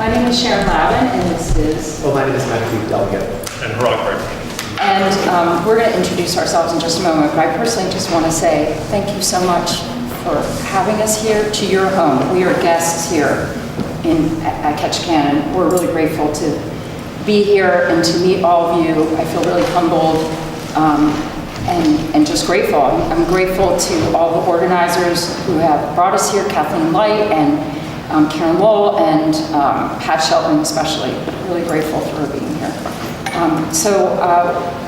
My name is Sharon Louden, and this is... Well, my name is Deleget. And Hrag. And we're going to introduce ourselves in just a moment, but I personally just want to say thank you so much for having us here to your home. We are guests here at Ketchikan, and we're really grateful to be here and to meet all of you. I feel really humbled and just grateful. I'm grateful to all the organizers who have brought us here, Kathleen Light and Karen Lowell and Pat Shelton especially. Really grateful for her being here.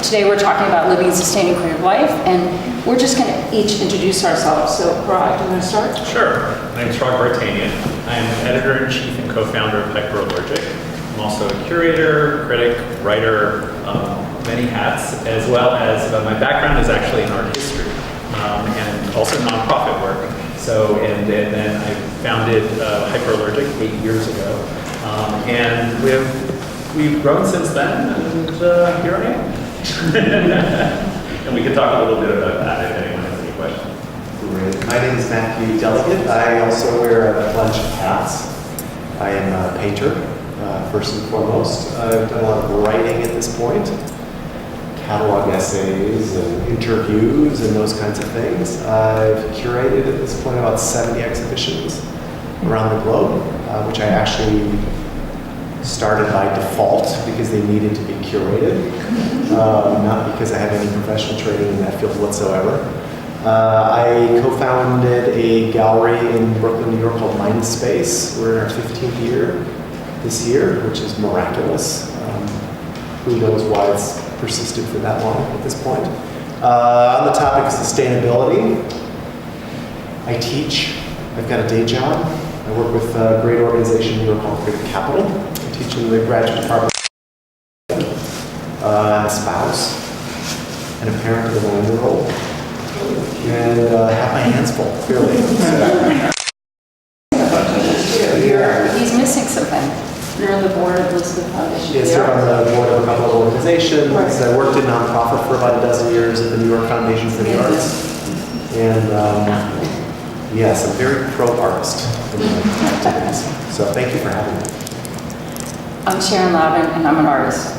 Today we're talking about living a sustaining creative life, and we're just going to each introduce ourselves. So, Hrag, do you want to start? Sure. My name is Hrag Vartanian. I am editor-in-chief and co-founder of Hyperallergic. I'm also a curator, critic, writer, many hats, as well as my background is actually in art history and also nonprofit work. So, and then I founded Hyperallergic 8 years ago, and we've grown since then, and here I am. And we can talk a little bit about that if anyone has any questions. Great. My name is Deleget. I also wear a bunch of hats. I am a painter, first and foremost. I've done a lot of writing at this point, catalog essays and interviews and those kinds of things. I've curated at this point about 70 exhibitions around the globe, which I actually started by default because they needed to be curated, not because I have any professional training in that field whatsoever. I co-founded a gallery in Brooklyn, New York called Mindspace. We're in our 15th year this year, which is miraculous. Who knows why it's persisted for that long at this point. On the topic of sustainability, I teach. I've got a day job. I work with a great organization in New York called Creative Capital. I teach in the graduate department. I'm a spouse and a parent of a 9-year-old. And have my hands full, clearly. He's missing something. You're on the board of Elizabeth Foundation. Yes, I'm on the board of a couple of organizations. Right. I worked in nonprofit for about a dozen years at the New York Foundation for the Arts. And yes, I'm very pro-artist in my activities. So thank you for having me. I'm Sharon Louden, and I'm an artist.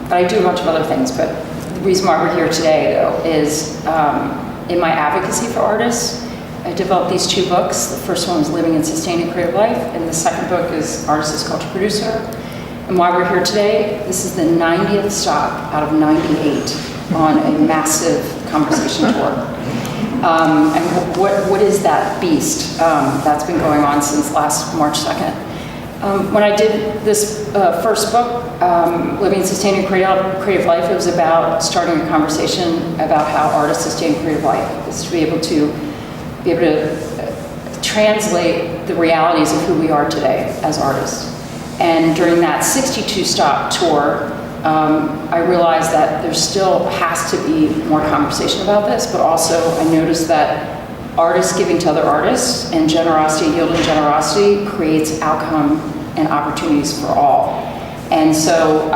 But I do a bunch of other things. But the reason why we're here today, though, is in my advocacy for artists, I developed these 2 books. The first one was Living and Sustaining Creative Life, and the second book is Artist as Culture Producer. And why we're here today, this is the 90th stop out of 98 on a massive conversation tour. And what is that beast that's been going on since last March 2nd? When I did this first book, Living and Sustaining Creative Life, it was about starting a conversation about how artists sustain creative life. It's to be able to translate the realities of who we are today as artists. And during that 62-stop tour, I realized that there still has to be more conversation about this, but also I noticed that artists giving to other artists and generosity, yielding generosity, creates outcome and opportunities for all. And so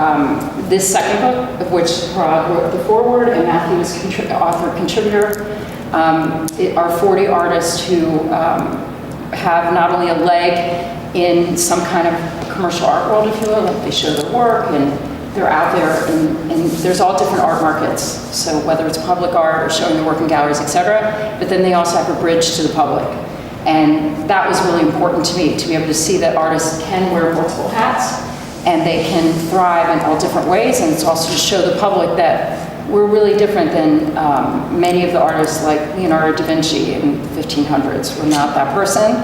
this second book, of which Hrag wrote the foreword and Matthew is author-contributor, are 40 artists who have not only a leg in some kind of commercial art world, if you will, like they show their work and they're out there, and there's all different art markets. So whether it's public art or showing their work in galleries, etc., but then they also have a bridge to the public. And that was really important to me, to be able to see that artists can wear multiple hats and they can thrive in all different ways, and it's also to show the public that we're really different than many of the artists like Leonardo da Vinci in the 1500s. We're not that person.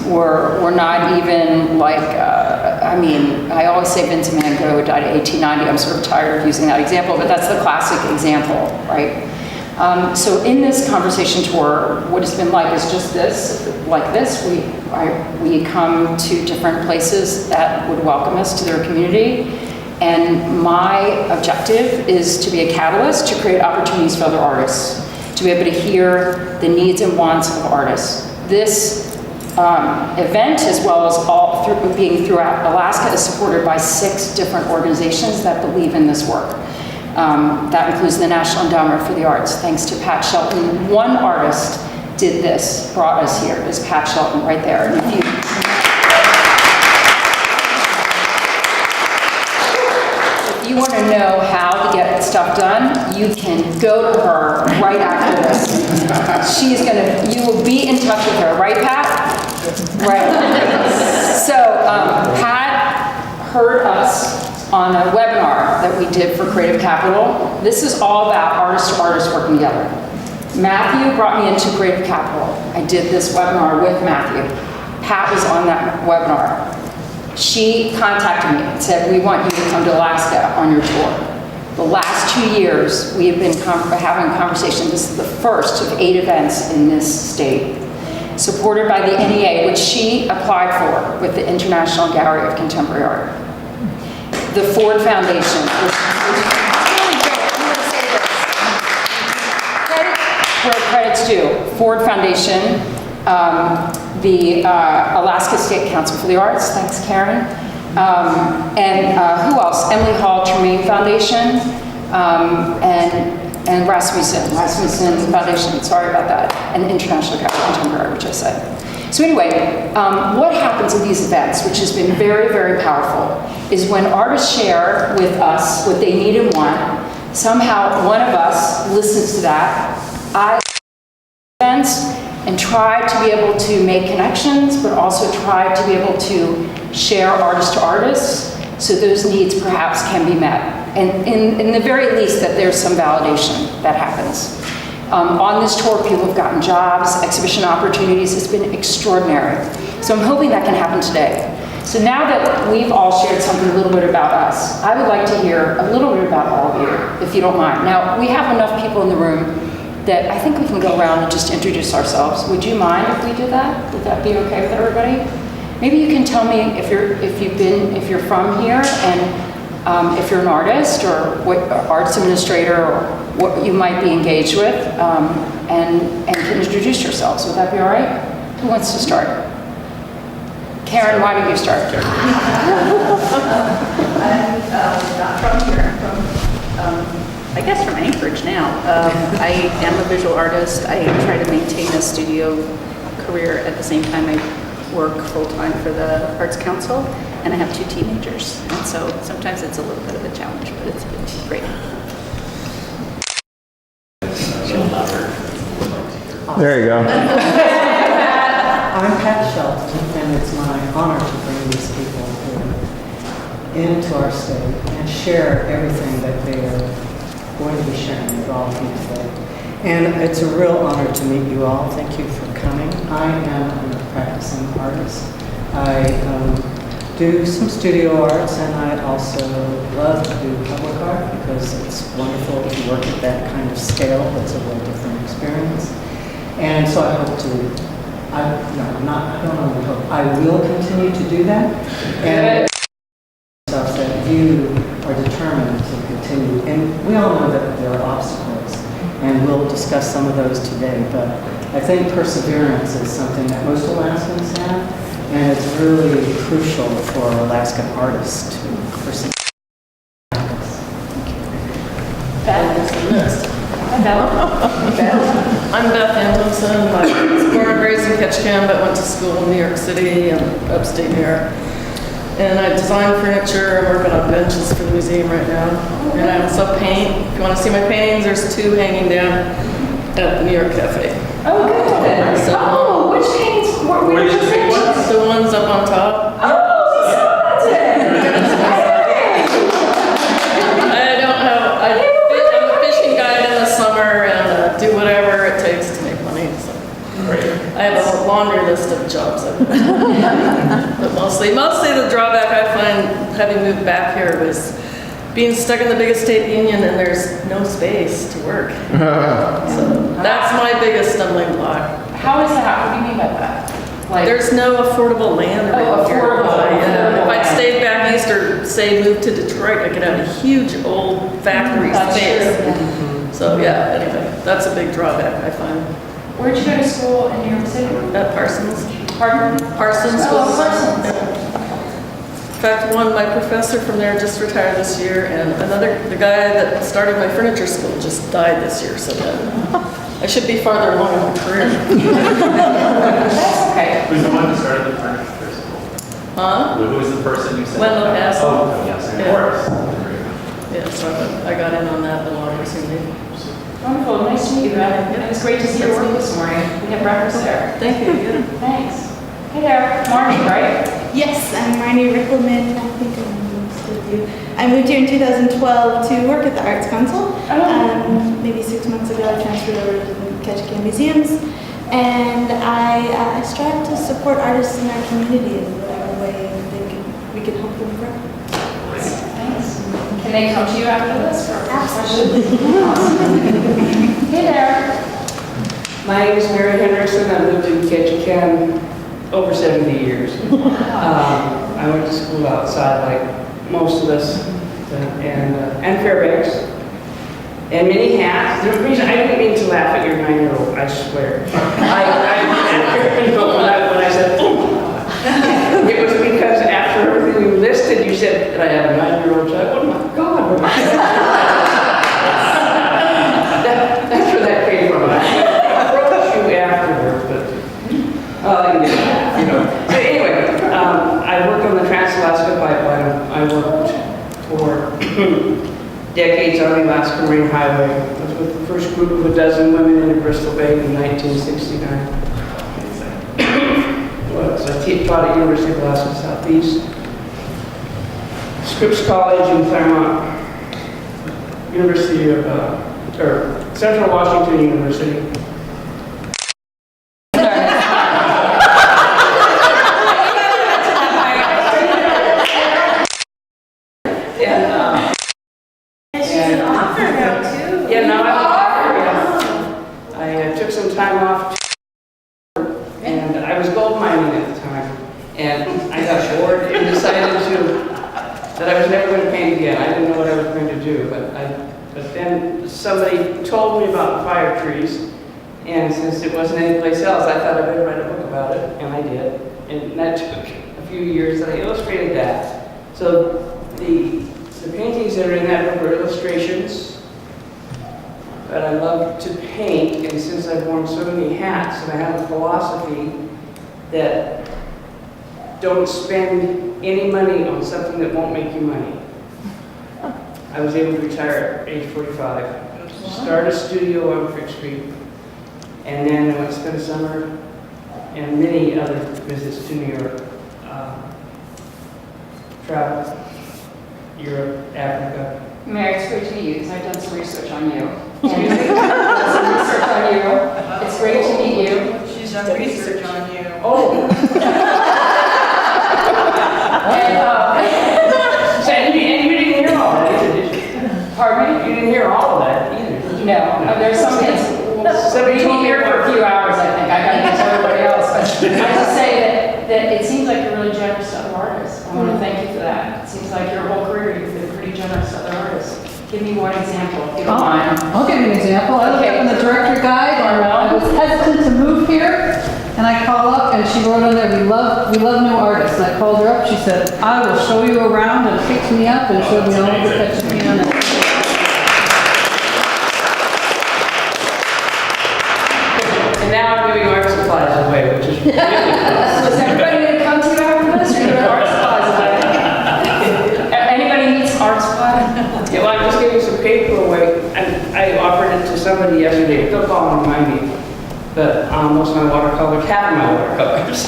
We're not even like, I always say Vincent van Gogh died in 1890. I'm sort of tired of using that example, but that's the classic example, right? So in this conversation tour, what it's been like is just this, like this. We come to different places that would welcome us to their community. And my objective is to be a catalyst to create opportunities for other artists, to be able to hear the needs and wants of artists. This event, as well as being throughout Alaska, is supported by 6 different organizations that believe in this work. That includes the National Endowment for the Arts, thanks to Pat Shelton. One artist did this, brought us here, is Pat Shelton right there. And if you want to know how to get stuff done, you can go to her right after this. You will be in touch with her, right, Pat? Right. So, Pat heard us on a webinar that we did for Creative Capital. This is all about artist to artist working together. Matthew brought me into Creative Capital. I did this webinar with Matthew. Pat was on that webinar. She contacted me and said, we want you to come to Alaska on your tour. The last 2 years, we have been having conversations. This is the first of 8 events in this state, supported by the NEA, which she applied for with the International Gallery of Contemporary Art. The Ford Foundation, which is really great. I'm going to say this. Credit where credit's due. Ford Foundation, the Alaska State Council for the Arts, thanks Karen, and who else? Emily Hall Tremaine Foundation, and Rasmussen Foundation, sorry about that, and the International Gallery of Contemporary, which I said. So anyway, what happens at these events, which has been very, very powerful, is when artists share with us what they need and want, somehow one of us listens to that, events, and try to be able to make connections, but also try to be able to share artist to artist, so those needs perhaps can be met. And in the very least, that there's some validation that happens. On this tour, people have gotten jobs, exhibition opportunities. It's been extraordinary. So I'm hoping that can happen today. So now that we've all shared something a little bit about us, I would like to hear a little bit about all of you, if you don't mind. Now, we have enough people in the room that I think we can go around and just introduce ourselves. Would you mind if we did that? Would that be okay with everybody? Maybe you can tell me if you're from here, and if you're an artist or what arts administrator or what you might be engaged with, and can introduce yourselves. Would that be all right? Who wants to start? Karen, why don't you start? I'm not from here. I'm from, I guess, from Anchorage now. I am a visual artist. I try to maintain a studio career at the same time I work full-time for the Arts Council, and I have 2 teenagers. And so sometimes it's a little bit of a challenge, but it's been great. There you go. I'm Pat Shelton, and it's my honor to bring these people here into our state and share everything that they are going to be sharing with all of you today. And it's a real honor to meet you all. Thank you for coming. I am a practicing artist. I do some studio arts, and I also love to do public art because it's wonderful to work at that kind of scale. It's a real different experience. And so I hope to, I will continue to do that. And stuff that you are determined to continue. And we all know that there are obstacles, and we'll discuss some of those today. But I think perseverance is something that most Alaskans have, and it's really crucial for Alaskan artists to persevere. I'm Beth Hamilton. I was born and raised in Ketchikan, but went to school in New York City and upstate New York. And I design furniture. I'm working on benches for the museum right now. And I also paint. If you want to see my paintings, there's 2 hanging down at the New York Cafe. Oh, good. So, Which paintings? Where did you finish? The ones up on top. Oh, that's it. I'm a fishing guide in the summer and do whatever it takes to make money. So. I have a laundry list of jobs I've done. But mostly the drawback I find having moved back here was being stuck in the biggest state union and there's no space to work. So that's my biggest stumbling block. How is that? What do you mean by that? Like, there's no affordable land around here. If I'd stayed back east or say moved to Detroit, I could have a huge old factory space. So yeah, anyway, that's a big drawback I find. Where'd you go to school in New York City? At Parsons. Pardon? Parsons Oh, was. Parsons. In fact, my professor from there just retired this year, and the guy that started my furniture school just died this year, so I should be farther along in my career. That's okay. Who's the one who started the furniture school? Huh? Who was the person you said? Wendell Castle. Oh, yes, of Yeah. course. Yeah. so I got in on that a lot recently. Wonderful, nice to meet you, Ed. It was great to see your work this morning. We had breakfast there. Thank you. Yeah. Thanks. Hey there, Marnie, right? Yes, I'm Marnie Rickleman. I think I know most of you. I moved here in 2012 to work at the Arts Council. Maybe 6 months ago, I transferred over to the Ketchikan Museums, and I strive to support artists in our community in whatever way we can help them grow. Thanks. Can they come to you after this? Absolutely. Hey there. My name is Mary Henderson. I've lived in Ketchikan over 70 years. I went to school outside like most of us, and Fairbanks, and many hats. The reason I didn't mean to laugh at your 9-year-old, I swear. When I said, oh, it was because after everything you listed, you said that I have a 9-year-old child. Oh my God. That's where that came from. I wrote you afterwards, but you know. So anyway, I worked on the Trans-Alaska Pipeline. I worked for decades on the Alaska Marine Highway. I was with the first group of 12 women in Bristol Bay in 1969. I taught at University of Alaska Southeast, Scripps College in Claremont, University of, or Central Washington University. I took some time off, and I was gold mining at the time, and I got bored and decided that I was never going to paint again. I didn't know what I was going to do, but then somebody told me about the fire trees, and since it wasn't anyplace else, I thought I better write a book about it, and I did. And that took a few years, and I illustrated that. So the paintings that are in that book are illustrations. But I love to paint, and since I've worn so many hats, and I have a philosophy that don't spend any money on something that won't make you money. I was able to retire at age 45, start a studio on Frick Street, and then I went to spend a summer and many other visits to New York, travel, Europe, Africa. Mary, it's great to meet you because I've done some research on you. Done some research on you. It's great to meet you. She's done research on you. Oh! And you didn't hear all that either, did you? Pardon me? You didn't hear all of that either. No, there's some things. Somebody told me here for a few hours, I think. I got to get to everybody else. But I just say that it seems like you're really generous to other artists. I want to thank you for that. It seems like your whole career you've been pretty generous to other artists. Give me one example, if you don't mind. I'll give you an example. I looked up in the directory guide, and I was hesitant to move here, and I call up, and she wrote on there, we love new artists. And I called her up, she said, I will show you around, and picked me up and showed me all the Ketchikan. And now I'm giving art supplies away, which is really fun. Is everybody going to come to you after this, or giving art supplies away? Anybody needs art supplies? Yeah, well, I'm just giving some paper away, and I offered it to somebody yesterday. They'll call and remind me. But most of my watercolors, half of my watercolors,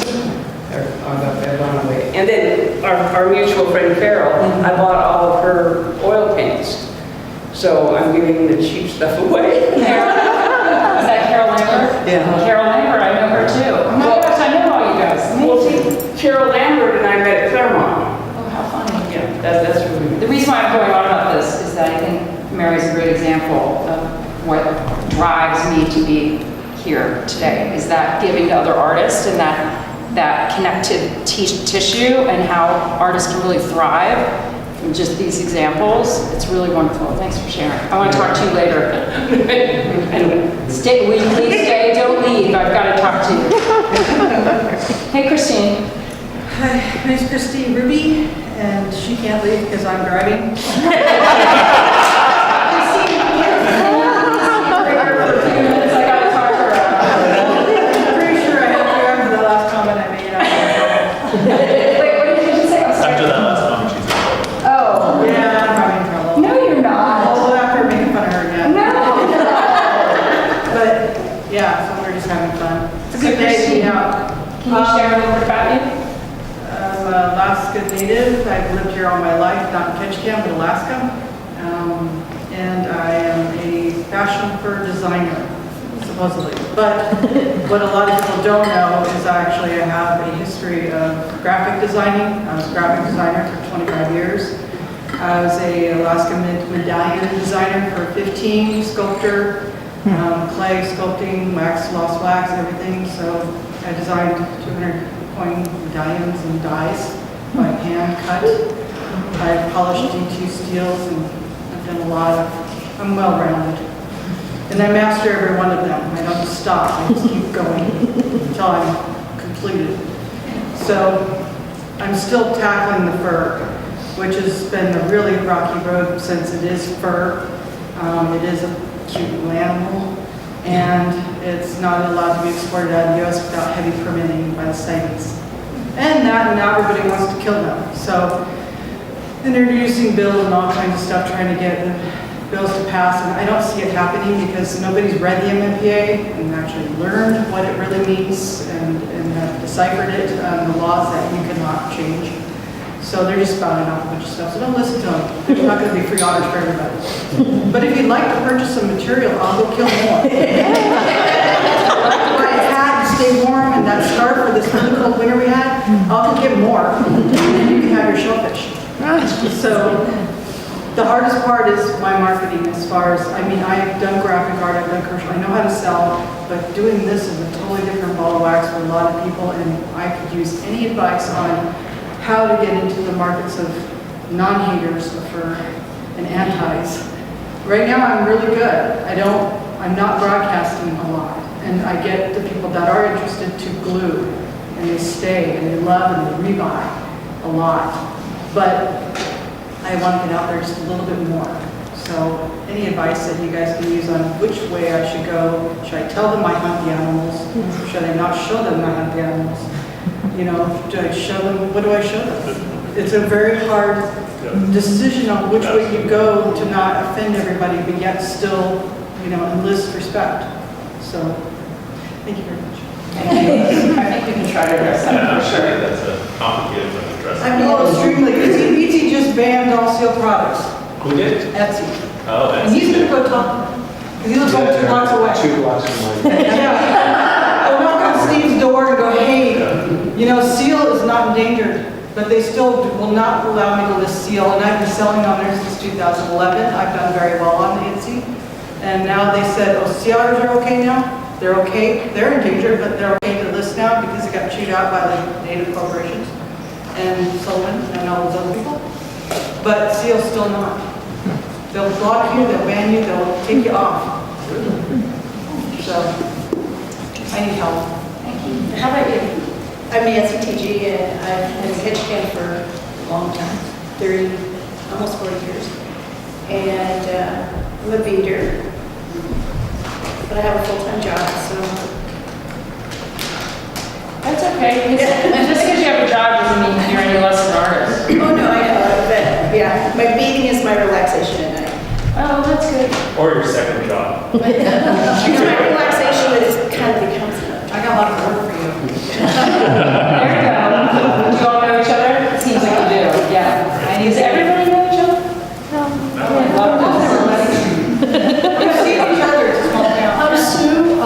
are gone away. And then our mutual friend Carol, I bought all of her oil paints. So I'm giving the cheap stuff away. Is that Carol Lambert? Yeah. Carol Lambert, I know her too. Oh my gosh, I know all you guys. Well, see, Carol Lambert and I met at Claremont. Oh, how funny. Yeah, that's really The reason why I'm going on about this is that I think Mary's a great example of what drives me to be here today, is that giving to other artists and that connected tissue and how artists can really thrive from just these examples. It's really wonderful. Thanks for sharing. I want to talk to you later. Stay, will you please stay? Don't leave. I've got to talk to you. Hey, Christine. Hi, my name's Christine Ruby, and she can't leave because I'm driving. After that last comment, she's Oh. Yeah, I'm having trouble. No, you're not. Ketchikan, Alaska, and I am a fashion fur designer, supposedly. But what a lot of people don't know is actually I have a history of graphic designing. I was a graphic designer for 25 years. I was a Alaska medallion designer for 15, sculptor, clay sculpting, wax, lost wax, everything. So I designed 200 coin medallions and dies by hand cut. I've polished D2 steels and I've done a lot of, I'm well-rounded. And I master every one of them. I don't stop, I just keep going until I'm completed. So I'm still tackling the fur, which has been a really rocky road since it is fur. It is a cute little animal, and it's not allowed to be exported out of the U.S. without heavy permitting by the states. And now everybody wants to kill them. So introducing bills and all kinds of stuff, trying to get the bills to pass, and I don't see it happening because nobody's read the MMPA and actually learned what it really means and have deciphered it, the laws that you cannot change. So they're just spouting off a bunch of stuff, so don't listen to them. There's not going to be free orders for everybody. But if you'd like to purchase some material, I'll go kill more. If you'd like to buy a hat and stay warm and that scarf for this really cold winter we had, I'll go get more, and then you can have your shellfish. So the hardest part is my marketing as far as, I mean, I've done graphic art, I've done commercial, I know how to sell, but doing this is a totally different ball of wax for a lot of people, and I could use any advice on how to get into the markets of non-haters of fur and antis. Right now I'm really good. I'm not broadcasting a lot, and I get the people that are interested to glue, and they stay, and they love, and they rebuy a lot. But I want to get out there just a little bit more. So any advice that you guys can use on which way I should go? Should I tell them I hunt the animals? Should I not show them I hunt the animals? You know, do I show them, what do I show them? It's a very hard decision on which way you go to not offend everybody, but yet still, you know, enlist respect. So, thank you very much. I think we can try to address that for sure. That's a complicated one to address. I know extremely, because BT just banned all seal products. Who did? Etsy. Oh, And he's gonna go talk to them. Because he lives only 2 blocks away. 2 blocks from mine. Yeah. I'll knock on Steve's door and go, hey, you know, seal is not endangered, but they still will not allow me to list seal. And I've been selling on there since 2011. I've done very well on Etsy. And now they said, oh, sea otters are okay now? They're okay. They're endangered, but they're okay to list now because they got chewed out by the native corporations and Sullivan and all those other people. But seal's still not. They'll block you, they'll ban you, they'll take you off. So, I need help. Thank you. How about you? I'm Nancy TG, and I've been in Ketchikan for a long time, 30, almost 40 years. And I'm a beater, but I have a full-time job, so. That's okay. Just because you have a job doesn't mean you're any less an artist. Oh, no, I know, but yeah, my beating is my relaxation at night. Oh, that's good. Or your second job. My relaxation is kind of becomes. I got a lot of work for you. There you go. Do you all know each other? It seems like you do. Yeah. And does everybody know each other? We've seen each other, it's a small town. I'm Sue.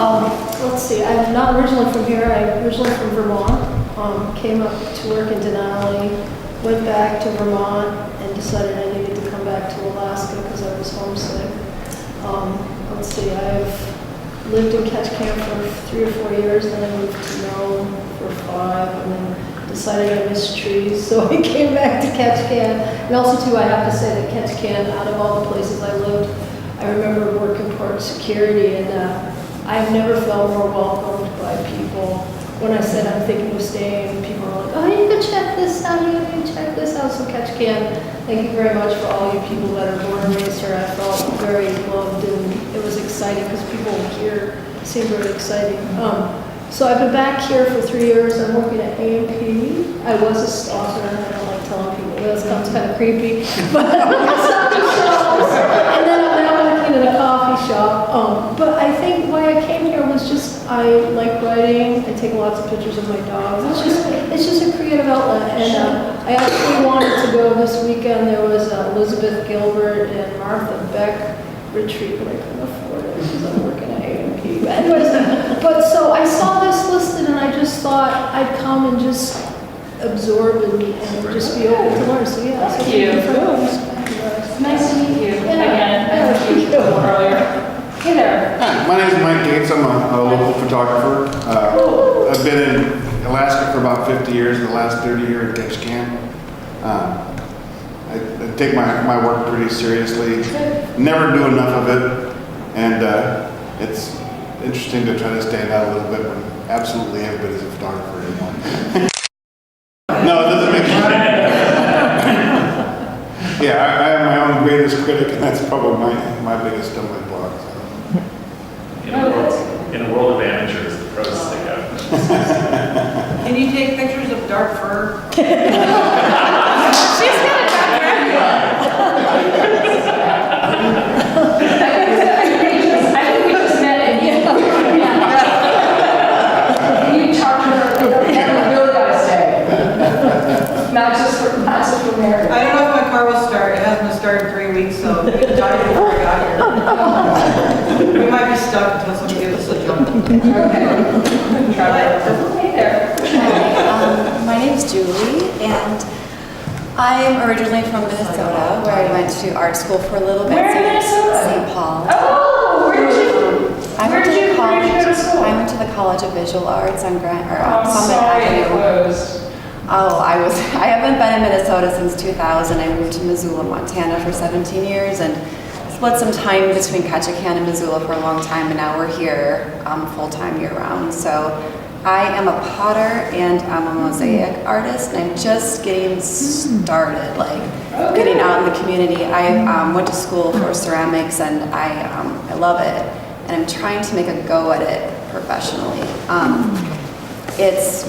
Let's see, I'm not originally from here. I'm originally from Vermont. Came up to work in Denali, went back to Vermont, and decided I needed to come back to Alaska because I was homesick. Let's see, I've lived in Ketchikan for 3 or 4 years, then I moved to Nome for 5, and then decided I missed trees, so I came back to Ketchikan. And also, too, I have to say that Ketchikan, out of all the places I lived, I remember working port security, and I've never felt more welcomed by people. When I said I'm thinking of staying, people were like, oh, you can check this out, you can check this out. So Ketchikan, thank you very much for all you people that are born and raised here. I felt very loved, and it was exciting because people here seemed very exciting. So I've been back here for 3 years. I'm working at AMP. I was a stalker, and I don't like telling people this, sounds kind of creepy. But and then I'm now working at a coffee coffee shop. But I think why I came here was just I like writing. I take lots of pictures of my dogs. It's just a creative outlet. And I actually wanted to go this weekend. There was Elizabeth Gilbert and Martha Beck retreat, but I couldn't afford it because I'm working at A&P. But anyways, but so I saw this listed and I just thought I'd come and just absorb and just be open to learn. So yeah. Thank so you. Nice to meet you. Again, thank you earlier. Hey there. Hi, my name is Mike Gates. I'm a local photographer. I've been in Alaska for about 50 years, the last 30 years at Ketchikan. I take my work pretty seriously. Never do enough of it. And it's interesting to try to stand out a little bit when absolutely everybody's a photographer anymore. No, it doesn't make sense. Yeah, I am my own greatest critic, and that's probably my biggest stumbling block. So. In a world of amateurs, the pros stick out. Can you take pictures of dark fur? She's got a I think we just met and you talked to her and really gotta stay. Not just for marriage. I don't know if my car will start. It hasn't been started in 3 weeks, so we can talk before I got here. We might be stuck until somebody gives us a jump. Hey there. Hi, my name's Julie, and I'm originally from Minnesota, where I went to art school for a little bit. Where in Minnesota? St. Paul. Oh, where did you go to school? I went to the College of Visual Arts on Grant or I'm Summit sorry it Avenue. closed. Oh, I haven't been in Minnesota since 2000. I moved to Missoula, Montana for 17 years and split some time between Ketchikan and Missoula for a long time, and now we're here full-time year-round. So I am a potter and I'm a mosaic artist, and I'm just getting started, getting out in the community. I went to school for ceramics, and I love it, and I'm trying to make a go at it professionally. It's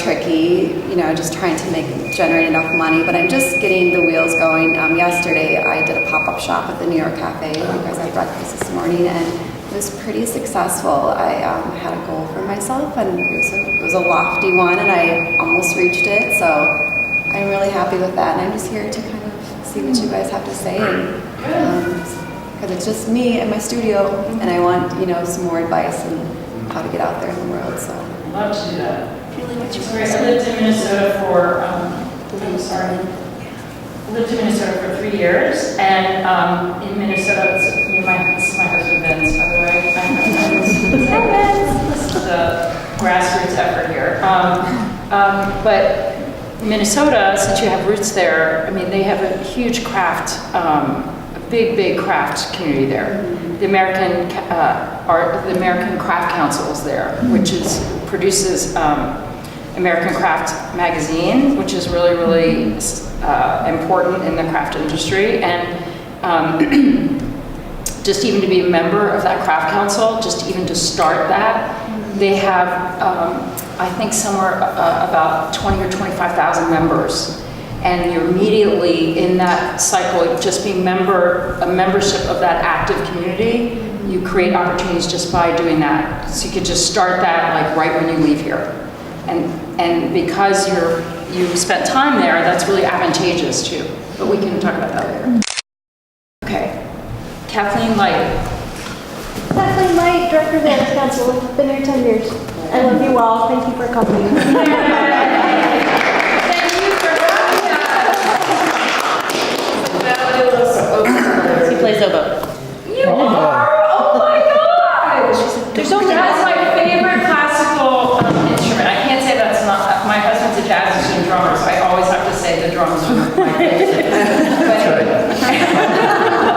tricky, just trying to generate enough money, but I'm just getting the wheels going. Yesterday I did a pop-up shop at the New York Cafe. You guys had breakfast this morning, and it was pretty successful. I had a goal for myself, and it was a lofty one, and I almost reached it, so I'm really happy with that, and I'm just here to kind of see what you guys have to say, because it's just me and my studio, and I want, some more advice on how to get out there in the world, so. Love to do that. Really, what's your great. I lived in Minnesota for, lived in Minnesota for 3 years, and in Minnesota, this is my husband Vince, by the way. This is the grassroots effort here. But Minnesota, since you have roots there, they have a huge craft, a big craft community there. The American Craft Council is there, which produces American Craft magazine, which is really important in the craft industry, and just even to be a member of that craft council, just even to start that, they have I think somewhere about 20 or 25,000 members. And you're immediately in that cycle of just being a membership of that active community. You create opportunities just by doing that. So you could just start that right when you leave here. And because you've spent time there, that's really advantageous too. But we can talk about that later. Okay, Kathleen Light. Kathleen Light, Director of the Arts Council. Been here 10 years. I love you all. Thank you for coming. He plays oboe. You are? Oh my gosh! That's my favorite classical instrument. I can't say that's not. My husband's a jazz musician drummer, so I always have to say the drums are my favorite.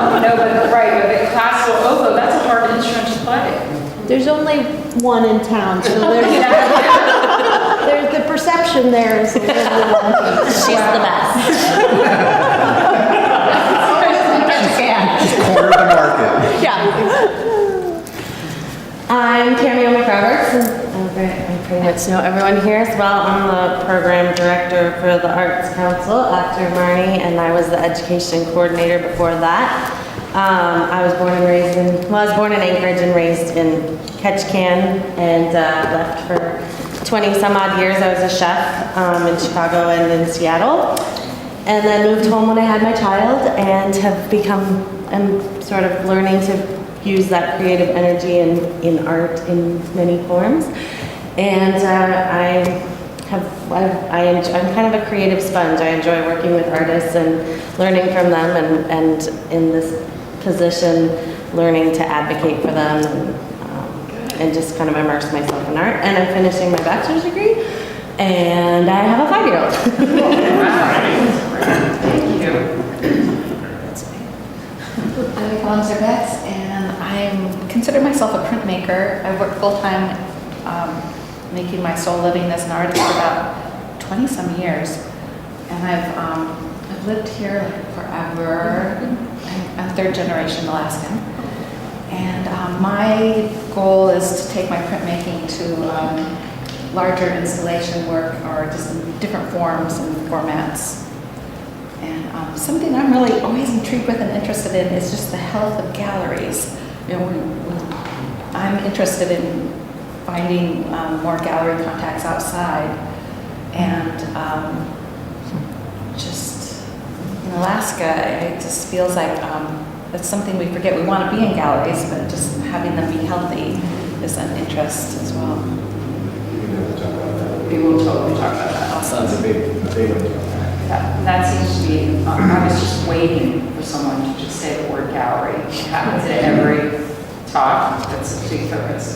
But the classical oboe, that's a hard instrument to play. There's only one in town, so there's the perception there is. She's the best. Corner the market. Yeah. I'm Tammy McRoberts, and I pretty much know everyone here as well. I'm the program director for the Arts Council after Marnie, and I was the education coordinator before that. I was born in Anchorage and raised in Ketchikan, and left for 20 some odd years. I was a chef in Chicago and in Seattle, and then moved home when I had my child, and I'm sort of learning to use that creative energy in art in many forms. And I'm kind of a creative sponge. I enjoy working with artists and learning from them, and in this position, learning to advocate for them and just kind of immerse myself in art. And I'm finishing my bachelor's degree, and I have a 5-year-old. Thank you. I'm Alonzo Betts, and I consider myself a printmaker. I work full-time making my sole living as an artist for about 20-some years. And I've lived here like forever. I'm third-generation Alaskan. And my goal is to take my printmaking to larger installation work, or just in different forms and formats. And something I'm really always intrigued with and interested in is just the health of galleries. You know, I'm interested in finding more gallery contacts outside, and just in Alaska, it just feels like it's something we forget. We want to be in galleries, but just having them be healthy is an interest as well. We will totally talk about that. Awesome. That's a big one. That seems to be, I was just waiting for someone to just say the word gallery. It happens at every talk. That's a big focus.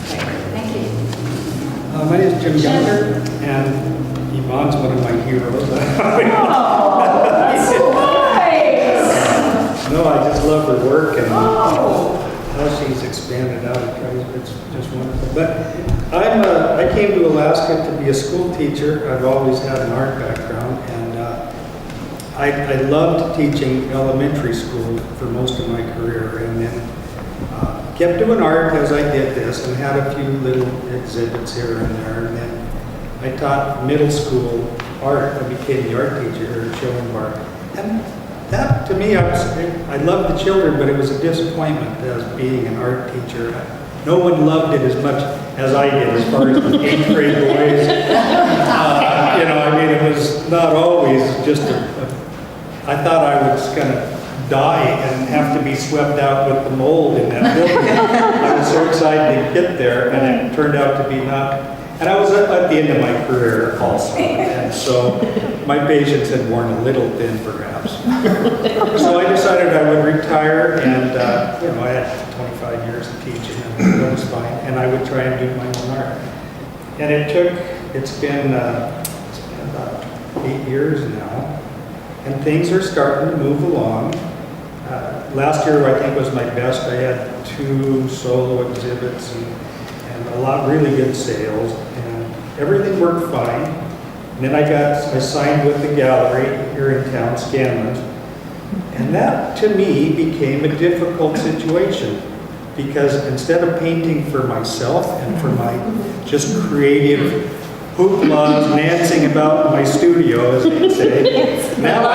Okay, great. Thank you. My name is Jim Younger, and Yvonne's one of my heroes. Oh, that's so nice. No, I just love her work and how she's expanded out. It's just wonderful. But I came to Alaska to be a school teacher. I've always had an art background, and I loved teaching elementary school for most of my career, and then kept doing art as I did this, and had a few little exhibits here and there. And then I taught middle school art. I became the art teacher here at Showing Bar. And that, to me, I loved the children, but it was a disappointment as being an art teacher. No one loved it as much as I did, as far as the 8th grade boys. You know, I mean, it was not always just I thought I was going to die and have to be swept out with the mold in that building. I was so excited to get there, and it turned out to be not. And I was at the end of my career also, and so my patience had worn a little thin, perhaps. So I decided I would retire, and you know, I had 25 years of teaching, and that was fine. And I would try and do my own art. And it's been about 8 years now, and things are starting to move along. Last year, I think, was my best. I had 2 solo exhibits and a lot really good sales, and everything worked fine. And then I signed with the gallery here in town, Scanlon's, and that to me became a difficult situation, because instead of painting for myself and for my just creative hooplas, dancing about my studio, as they say, now I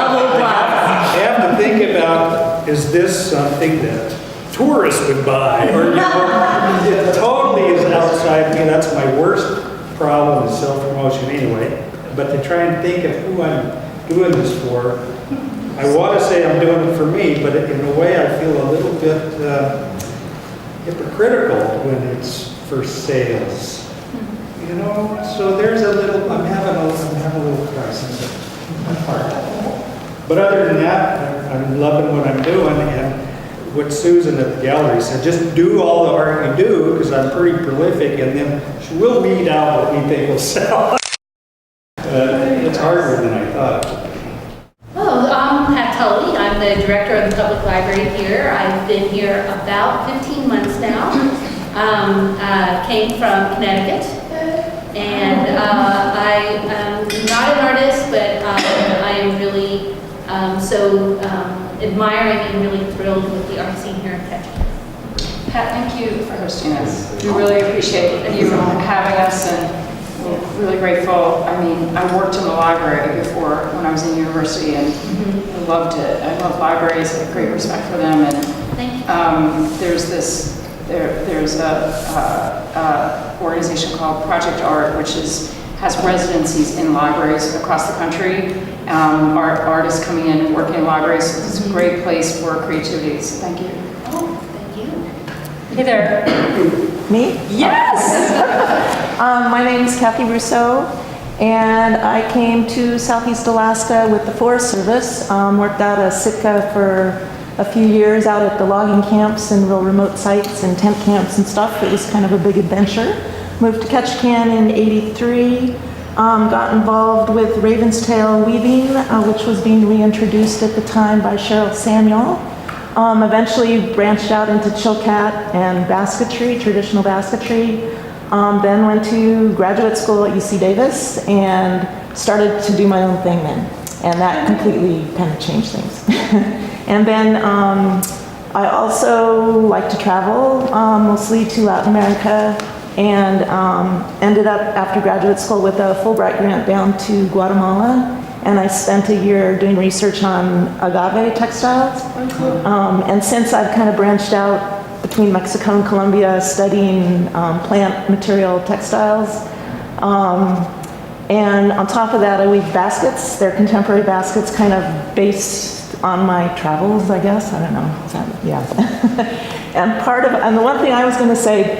have to think about, is this something that tourists would buy? Or, you know, it totally is outside me. That's my worst problem, is self-promotion anyway. But to try and think of who I'm doing this for, I want to say I'm doing it for me, but in a way I feel a little bit hypocritical when it's for sales. You know, so there's I'm having a little crisis at my heart. But other than that, I'm loving what I'm doing, and what Susan at the gallery said, just do all the art you do, because I'm pretty prolific, and then we'll weed out what we think will sell. It's harder than I thought. Hello, I'm Pat Tully. I'm the director of the public library here. I've been here about 15 months now. Came from Connecticut, and I'm not an artist, but I am really admiring and really thrilled with the art scene here in Ketchikan. Pat, thank you for hosting us. We really appreciate you having us, and Really grateful. I mean, I worked in the library before when I was in university, and I loved it. I love libraries. I have great respect for them. And there's a organization called Project Art, which has residencies in libraries across the country. Artists coming in and working in libraries. So it's a great place for creativity. So thank you. Oh, thank you. Hey there. Me? Yes! My name is Kathy Rousseau, and I came to Southeast Alaska with the Forest Service. Worked out of Sitka for a few years out at the logging camps and real remote sites and tent camps and stuff. It was kind of a big adventure. Moved to Ketchikan in '83. Got involved with Raven's Tail weaving, which was being reintroduced at the time by Cheryl Samuel. Eventually branched out into chilkat and basketry, traditional basketry. Then went to graduate school at UC Davis and started to do my own thing then. And that completely kind of changed things. And then I also like to travel, mostly to Latin America, and ended up after graduate school with a Fulbright grant down to Guatemala. And I spent a year doing research on agave textiles. And since I've kind of branched out between Mexico and Colombia studying plant material textiles. And on top of that, I weave baskets. They're contemporary baskets kind of based on my travels, I guess. I don't know. Yeah. And the one thing I was going to say,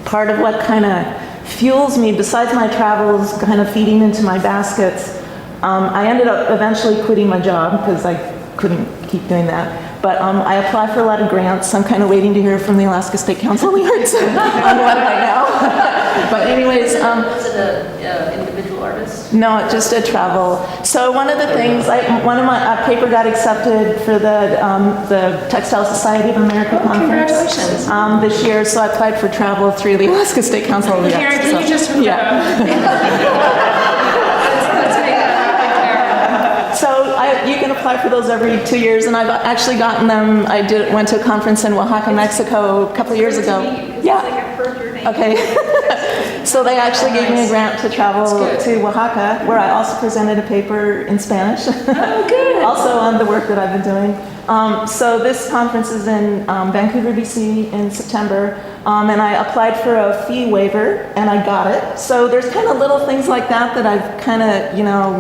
part of what kind of fuels me, besides my travels kind of feeding into my baskets, I ended up eventually quitting my job because I couldn't keep doing that. But I applied for a lot of grants. I'm kind of waiting to hear from the Alaska State Council on what right now. But anyways, Was it an individual artist? no, just a travel. So one of the things, one of my paper got accepted for the Textile Society of America conference. Congratulations. This year. So I applied for travel through the Alaska State Council. Karen, can you just So you can apply for those every 2 years, and I've actually gotten them. Went to a conference in Oaxaca, Mexico, a couple of years ago. Yeah. Okay. So they actually gave me a grant to travel to Oaxaca, where I also presented a paper in Spanish. Oh, good. Also on the work that I've been doing. So this conference is in Vancouver, BC in September. And I applied for a fee waiver, and I got it. So there's kind of little things like that I've kind of,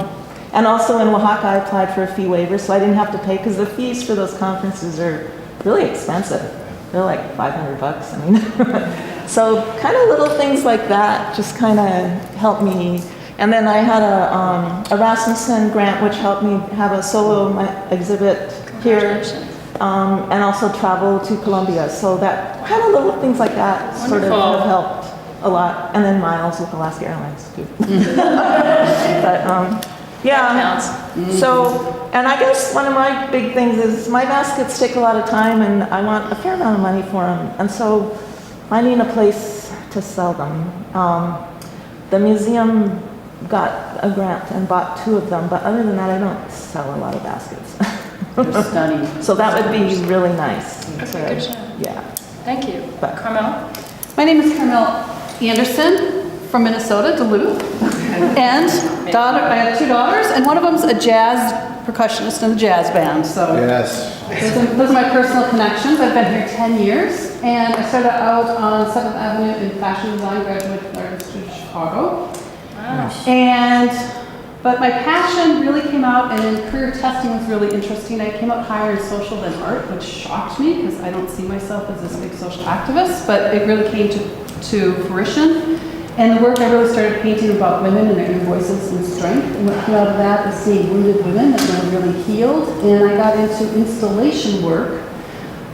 and also in Oaxaca, I applied for a fee waiver, so I didn't have to pay, because the fees for those conferences are really expensive. They're like $500, I mean. So kind of little things like that just kind of helped me. And then I had a Rasmussen grant, which helped me have a solo exhibit here, and also travel to Colombia. So that kind of little things like that sort of have helped a lot. And then miles with Alaska Airlines too. But yeah. So, and I guess one of my big things is my baskets take a lot of time, and I want a fair amount of money for them. And so finding a place to sell them. The museum got a grant and bought 2 of them, but other than that, I don't sell a lot of baskets. They're stunning. So that would be really nice. Okay, good job. Yeah. Thank you. Carmel? My name is Carmel Anderson from Minnesota, Duluth. And I have 2 daughters, and one of them's a jazz percussionist in the jazz band. So Yes. those are my personal connections. I've been here 10 years, and I started out on 7th Avenue in fashion design, graduated from Art Institute of Chicago. Wow. But my passion really came out, and career testing was really interesting. I came out higher in social than art, which shocked me because I don't see myself as this big social activist, but it really came to fruition. And the work I really started painting about women and their inner voices and strength. And what came out of that is seeing wounded women that were really healed. And I got into installation work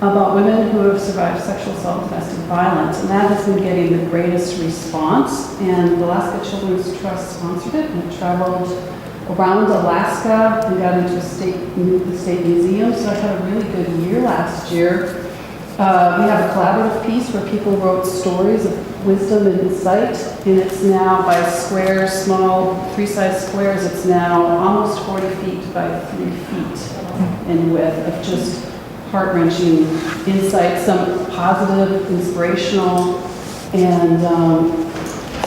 about women who have survived sexual assault and domestic violence. And that has been getting the greatest response. And the Alaska Children's Trust sponsored it. And it traveled around Alaska and got into the state museum. So I had a really good year last year. We have a collaborative piece where people wrote stories of wisdom and insight, and it's now by squares, small 3-size squares, it's now almost 40 feet by 3 feet in width of just heart-wrenching insight, some positive, inspirational, and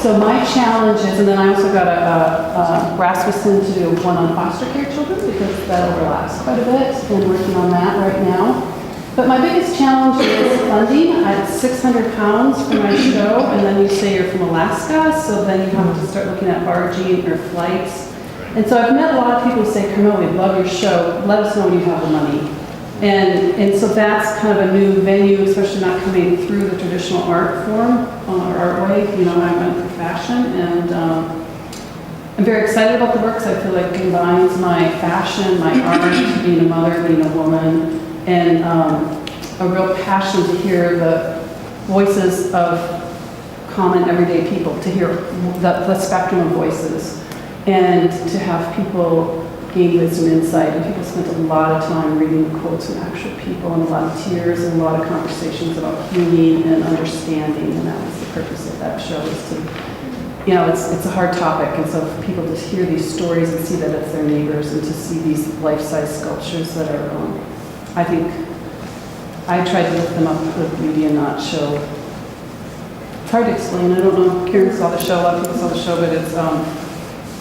so So my challenge is, and then I also got a Rasmussen to do one on foster care children because that overlaps quite a bit, and working on that right now. But my biggest challenge is funding. I had 600 pounds for my show, and then you say you're from Alaska, so then you have to start looking at barging or flights. And so I've met a lot of people who say, Carmel, we love your show. Let us know when you have the money. And so that's kind of a new venue, especially not coming through the traditional art form or art way. You know, I went for fashion, and I'm very excited about the work because I feel like it combines my fashion, my art, being a mother, being a woman, and a real passion to hear the voices of common everyday people, to hear the spectrum of voices, and to have people gain wisdom, insight, and people spent a lot of time reading the quotes from actual people, and a lot of tears, and a lot of conversations about healing and understanding, and that was the purpose of that show, is to, you know, it's a hard topic, and so for people to hear these stories and see that it's their neighbors, and to see these life-size sculptures that are, I think, I tried to lift them up with beauty and not show. It's hard to explain, I don't know, Karen saw the show, a lot of people saw the show, but it's,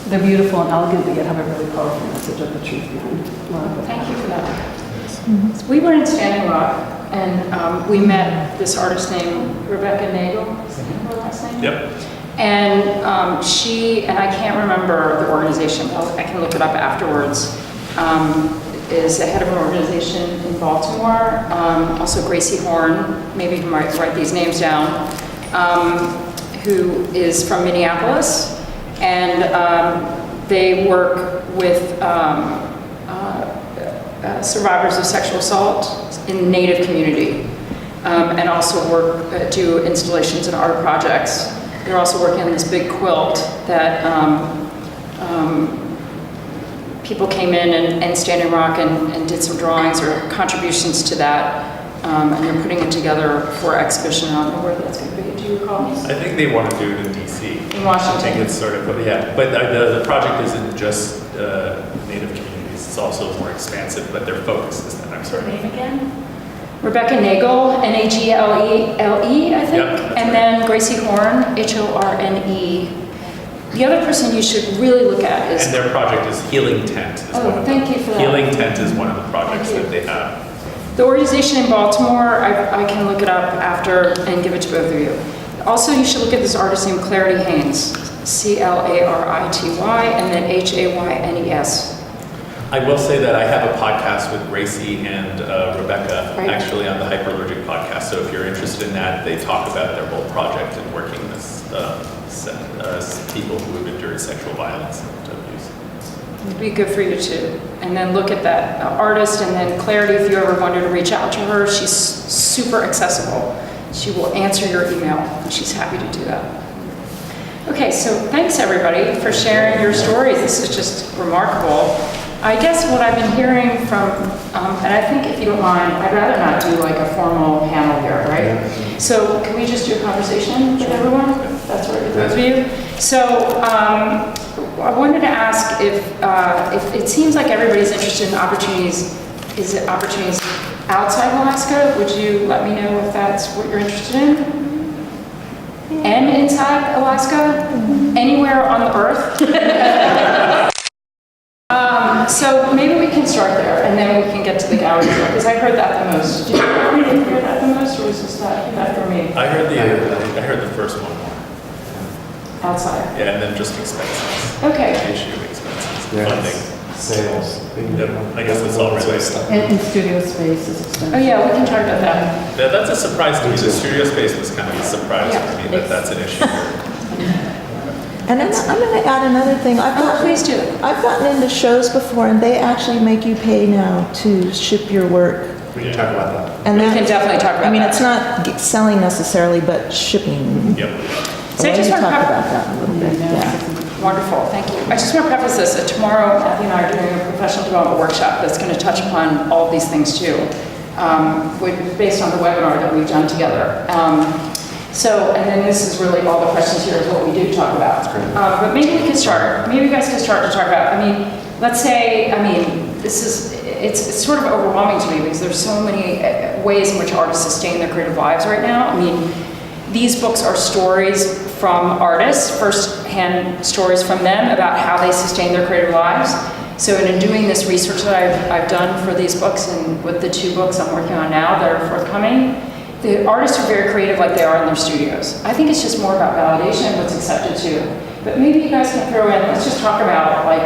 they're beautiful and elegant, but yet have a really powerful message of the truth behind a lot of it. Thank you for that. So we were in Standing Rock, and we met this artist named Rebecca Nagel. Is that her last name? Yep. And she, and I can't remember the organization, but I can look it up afterwards, is the head of an organization in Baltimore. Also Gracie Horn, maybe you might write these names down, who is from Minneapolis. And they work with survivors of sexual assault in the Native community, and also do installations and art projects. They're also working on this big quilt that people came in and Standing Rock and did some drawings or contributions to that, and they're putting it together for exhibition. I don't know where that's going to be. Do you recall? I think they want to do it in DC. In Washington. I think it's sort of, yeah. But the project isn't just Native communities. It's also more expansive, but their focus is that. I'm sorry. Name again? Rebecca Nagel, N-A-G-L-E, I think. Yep, and then Gracie Horn, H-O-R-N-E. The other person you should really look at is... And their project is Healing Tent. Thank you for that. Healing Tent is one of the projects that they have. The organization in Baltimore, I can look it up after and give it to both of you. Also, you should look at this artist named Clarity Haynes, C-L-A-R-I-T-Y, and then H-A-Y-N-E-S. I will say that I have a podcast with Gracie and Rebecca, Right. actually on the Hyperallergic podcast. So if you're interested in that, they talk about their whole project and working with people who have endured sexual violence and abuse. It'd be good for you too. And then look at that artist, and then Clarity, if you ever wanted to reach out to her, she's super accessible. She will answer your email, and she's happy to do that. Okay, so thanks everybody for sharing your stories. This is just remarkable. I guess what I've been hearing from, and I think if you don't mind, I'd rather not do like a formal panel here, right? So can we just do a conversation with everyone? That's right, with those of you. So I wanted to ask if it seems like everybody's interested in opportunities, is it opportunities outside Alaska? Would you let me know if that's what you're interested in? And inside Alaska? Anywhere on the earth? So maybe we can start there, and then we can get to the gallery tour, because I heard that the most. Did you hear that the most, or was this that for me? I heard the first one more. Outside. Yeah, and then just expenses. Okay. The issue of expenses, Yeah, funding. Sales. I guess that's all related. And studio space is expensive. Oh yeah, we can talk about that. Yeah, that's a surprise to me. The studio space was kind of a surprise to me that that's an issue. And then I'm going to add another thing. Please do. I've gotten into shows before, and they actually make you pay now to ship your work. We can talk about that. And We can definitely talk about that. I mean, it's not selling necessarily, but shipping. Yep. So I just want to talk about that a little bit. Yeah. Wonderful, thank you. I just want to preface this, that tomorrow Matthew and I are doing a professional development workshop that's going to touch upon all of these things too, based on the webinar that we've done together. And then this is really all the questions here is what we do talk about. But maybe we could start, maybe you guys could start to talk about, let's say, it's sort of overwhelming to me because there's so many ways in which artists sustain their creative lives right now. These books are stories from artists, first-hand stories from them about how they sustain their creative lives. So in doing this research that I've done for these books and with the 2 books I'm working on now that are forthcoming, the artists are very creative like they are in their studios. I think it's just more about validation and what's accepted too. But maybe you guys can throw in, let's just talk about like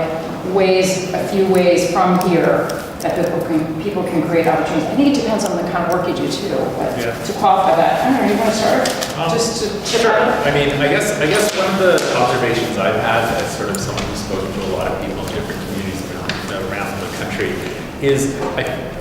a few ways from here that people can create opportunities. I think it depends on the kind of work you do too, but to qualify that. I don't know, you want to start? Just to Sure. I mean, I guess one of the observations I've had as sort of someone who's spoken to a lot of people in different communities around the country is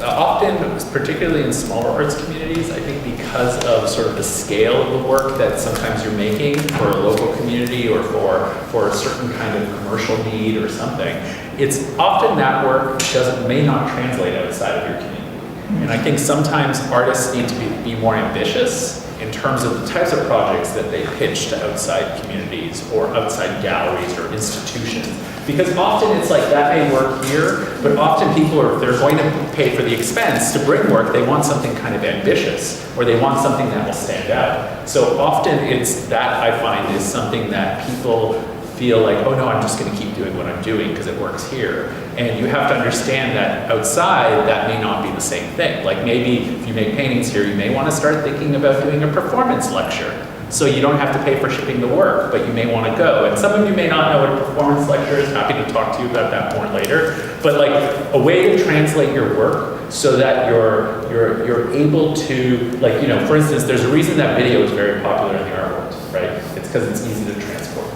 often, particularly in smaller arts communities, I think because of sort of the scale of the work that sometimes you're making for a local community or for a certain kind of commercial need or something, it's often that work may not translate outside of your community. And I think sometimes artists need to be more ambitious in terms of the types of projects that they pitch to outside communities or outside galleries or institutions. Because often it's like that may work here, but often people they're going to pay for the expense to bring work. They want something kind of ambitious, or they want something that will stand out. So often it's that I find is something that people feel like, oh no, I'm just going to keep doing what I'm doing because it works here. And you have to understand that outside, that may not be the same thing. Like maybe if you make paintings here, you may want to start thinking about doing a performance lecture. So you don't have to pay for shipping the work, but you may want to go. And some of you may not know what a performance lecture is. Happy to talk to you about that more later. But like a way to translate your work so that you're able to, like, you know, for instance, there's a reason that video is very popular in the art world, right? It's because it's easy to transport.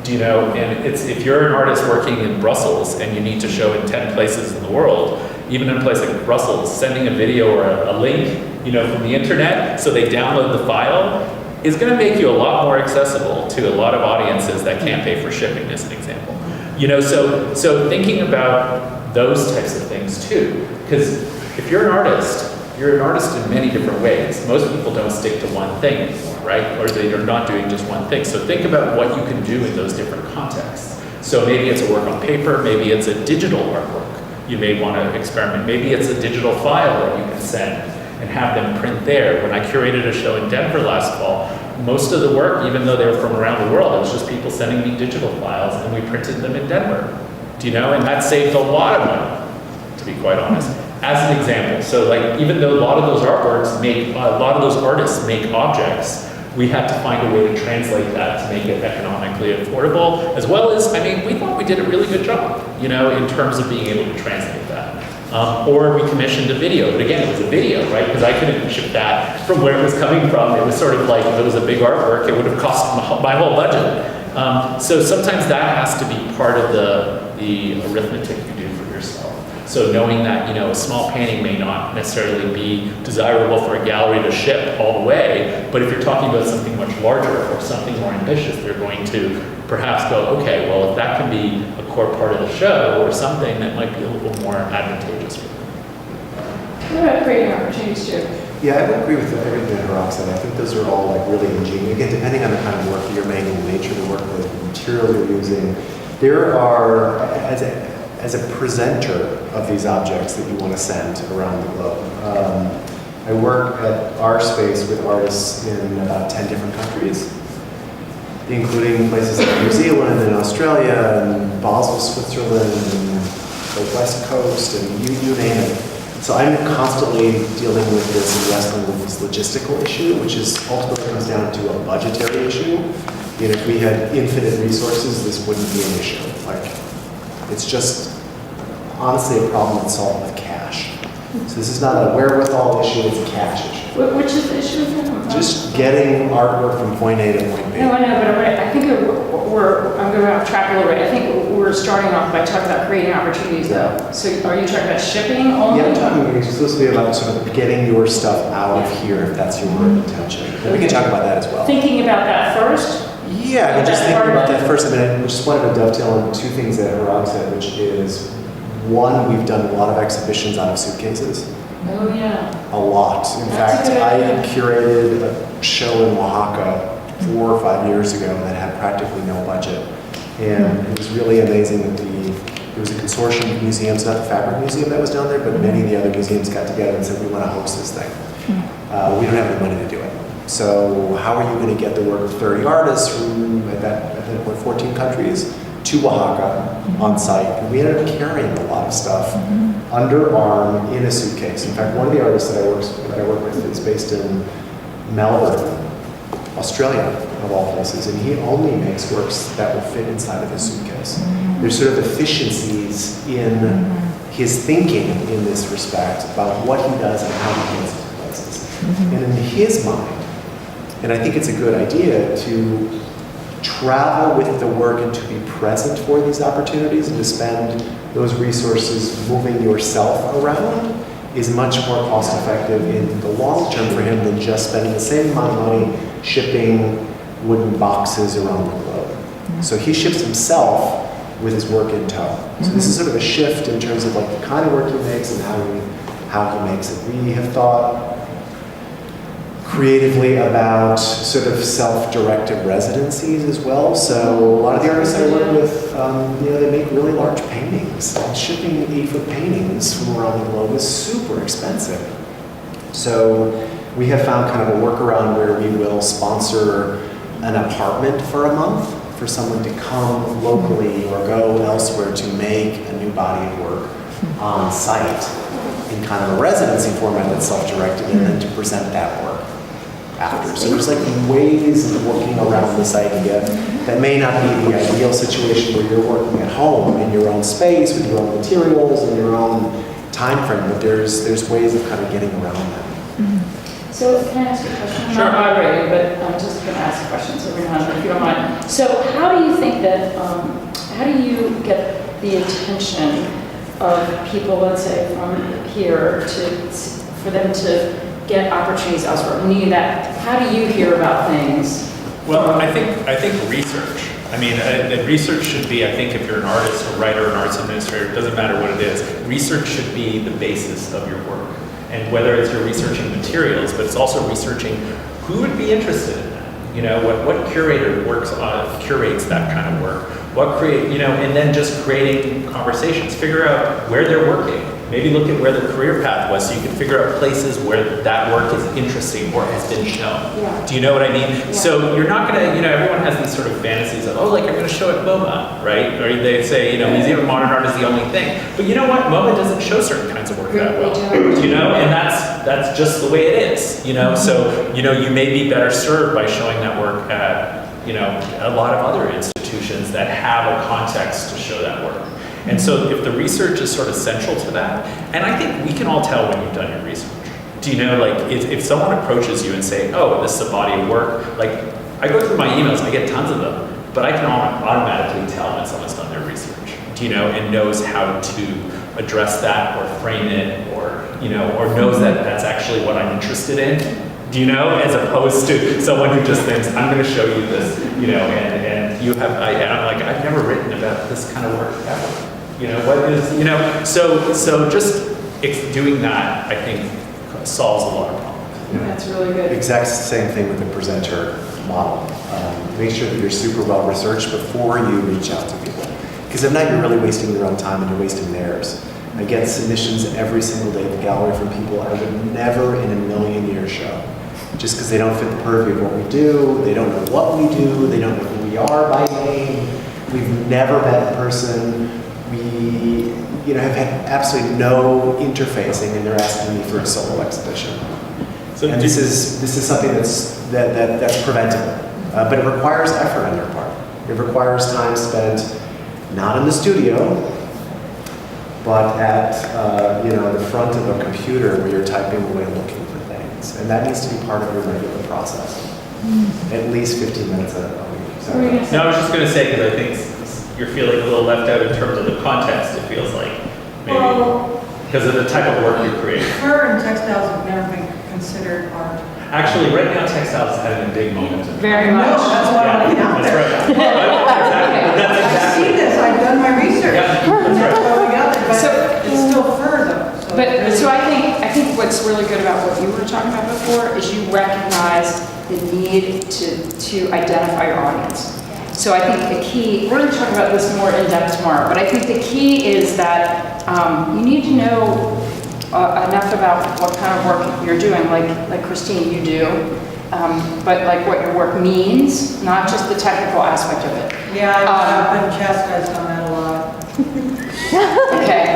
Do you know? And if you're an artist working in Brussels and you need to show in 10 places in the world, even in a place like Brussels, sending a video or a link, you know, from the internet so they download the file is going to make you a lot more accessible to a lot of audiences that can't pay for shipping, as an example. You know, so thinking about those types of things too, because if you're an artist in many different ways. Most people don't stick to one thing anymore, right? Or they're not doing just one thing. So think about what you can do in those different contexts. So maybe it's a work on paper, maybe it's a digital artwork. You may want to experiment. Maybe it's a digital file that you can send and have them print there. When I curated a show in Denver last fall, most of the work, even though they were from around the world, it was just people sending me digital files and we printed them in Denver. Do you know? And that saved a lot of money, to be quite honest. As an example, so like even though a lot of those artworks make, a lot of those artists make objects, we had to find a way to translate that to make it economically affordable, as well as, I mean, we thought we did a really good job, you know, in terms of being able to translate that. Or we commissioned a video, but again, it was a video, right? Because I couldn't ship that from where it was coming from. It was sort of like, if it was a big artwork, it would have cost my whole budget. So sometimes that has to be part of the arithmetic you do for yourself. So knowing that, you know, a small painting may not necessarily be desirable for a gallery to ship all the way, but if you're talking about something much larger or something more ambitious, they're going to perhaps go, okay, well, if that can be a core part of the show or something, that might be a little more advantageous for them. What about creating opportunities too? Yeah, I would agree with everything that Hrag said. I think those are all like really ingenious. Again, depending on the kind of work that you're making, the nature of the work, the material you're using, there are, as a presenter of these objects that you want to send around the globe. I work at our space with artists in about 10 different countries, including places like New Zealand and Australia and Basel, Switzerland, and the West Coast, and you name it. So I'm constantly dealing with this and wrestling with this logistical issue, which is ultimately comes down to a budgetary issue. You know, if we had infinite resources, this wouldn't be an issue. Like, it's just honestly a problem that's solved with cash. So this is not a wherewithal issue, it's a cash issue. Which is the issue? Just getting artwork from point A to point B. No, I know, but I think I'm going off track a little bit. I think we're starting off by talking about creating opportunities though. So are you talking about shipping only? Yeah, I'm talking exclusively about sort of getting your stuff out of here if that's your intention. And we can talk about that as well. Thinking about that first? Yeah, I'm just thinking about that first. I mean, I just wanted to dovetail on two things that Hrag said, which is, one, we've done a lot of exhibitions out of suitcases. Oh, yeah. A lot. In fact, I curated a show in Oaxaca 4 or 5 years ago that had practically no budget. And it was really amazing that there was a consortium of museums, not the Fabric Museum that was down there, but many of the other museums got together and said, we want to host this thing. We don't have the money to do it. So how are you going to get the work of 30 artists from, at that point, 14 countries to Oaxaca on site? And we ended up carrying a lot of stuff underarm in a suitcase. In fact, one of the artists that I work with is based in Melbourne, Australia, of all places, and he only makes works that will fit inside of his suitcase. There's sort of efficiencies in his thinking in this respect about what he does and how he gets into places. And in his mind, and I think it's a good idea to travel with the work and to be present for these opportunities and to spend those resources moving yourself around is much more cost effective in the long term for him than just spending the same amount of money shipping wooden boxes around the globe. So he ships himself with his work in tow. So this is sort of a shift in terms of like the kind of work he makes and how he makes it. We have thought creatively about sort of self-directed residencies as well. So a lot of the artists I work with, they make really large paintings. And shipping 8-foot paintings from around the globe is super expensive. So we have found kind of a workaround where we will sponsor an apartment for a month for someone to come locally or go elsewhere to make a new body of work on site in kind of a residency format that's self-directed, and then to present that work after. So there's like ways of working around this idea that may not be the ideal situation where you're working at home in your own space with your own materials and your own time frame, but there's ways of kind of getting around that. So can I ask you a question? I'm Sure. not moderating, but I'm just going to ask a question, so if you don't mind. So how do you think that, how do you get the attention of people, let's say from here, for them to get opportunities elsewhere? Meaning that, how do you hear about things? Well, I think research. I mean, research should be, I think if you're an artist, a writer, an arts administrator, it doesn't matter what it is, research should be the basis of your work. And whether it's you're researching materials, but it's also researching who would be interested in that. You know, what curator curates that kind of work? And then just creating conversations. Figure out where they're working. Maybe look at where their career path was so you can figure out places where that work is interesting or has been shown. Yeah. Do you know what I mean? Yeah. So you're not gonna, everyone has these sort of fantasies of, I'm gonna show at MoMA, right? Or they say, Museum of Modern Art is the only thing. But you know what? MoMA doesn't show certain kinds of work that well. And that's just the way it is, So, you may be better served by showing that work at, a lot of other institutions that have a context to show that work. And so if the research is sort of central to that, and I think we can all tell when you've done your research. Do you know, if someone approaches you and say, oh, this is a body of work, I go through my emails, I get tons of them, but I can automatically tell when someone's done their research, and knows how to address that or frame it or knows that that's actually what I'm interested in. As opposed to someone who just thinks, I'm going to show you this, and you have, and I'm like, I've never written about this kind of work ever. So just doing that, I think, solves a lot of problems. That's really good. Exact same thing with the presenter model. Make sure that you're super well researched before you reach out to people. Because if not, you're really wasting your own time and you're wasting theirs. I get submissions every single day at the gallery from people I would never in a million years show. Just because they don't fit the purview of what we do, they don't know what we do, they don't know who we are by name, we've never met in person, we have had absolutely no interfacing, and they're asking me for a solo exhibition. And this is something that's preventable, but it requires effort on your part. It requires time spent not in the studio, but at the front of a computer where you're typing away looking for things, and that needs to be part of your regular process. At least 15 minutes a week. No, I was just going to say, because I think you're feeling a little left out in terms of the context, it feels like, maybe, because of the type of work you create. Fur and textiles have never been considered art. Actually, right now, textiles is having a big moment. Very much. No, that's why I'm getting out there. Exactly. I've seen this, I've done my research. And that's why we got there, but it's still fur though. So I think what's really good about what you were talking about before is you recognize the need to identify your audience. So I think the key, we're going to talk about this more in depth tomorrow, but I think the key is that you need to know enough about what kind of work you're doing, like Christine, you do, but like what your work means, not just the technical aspect of it. Yeah, I've been chastised on that a lot. Okay.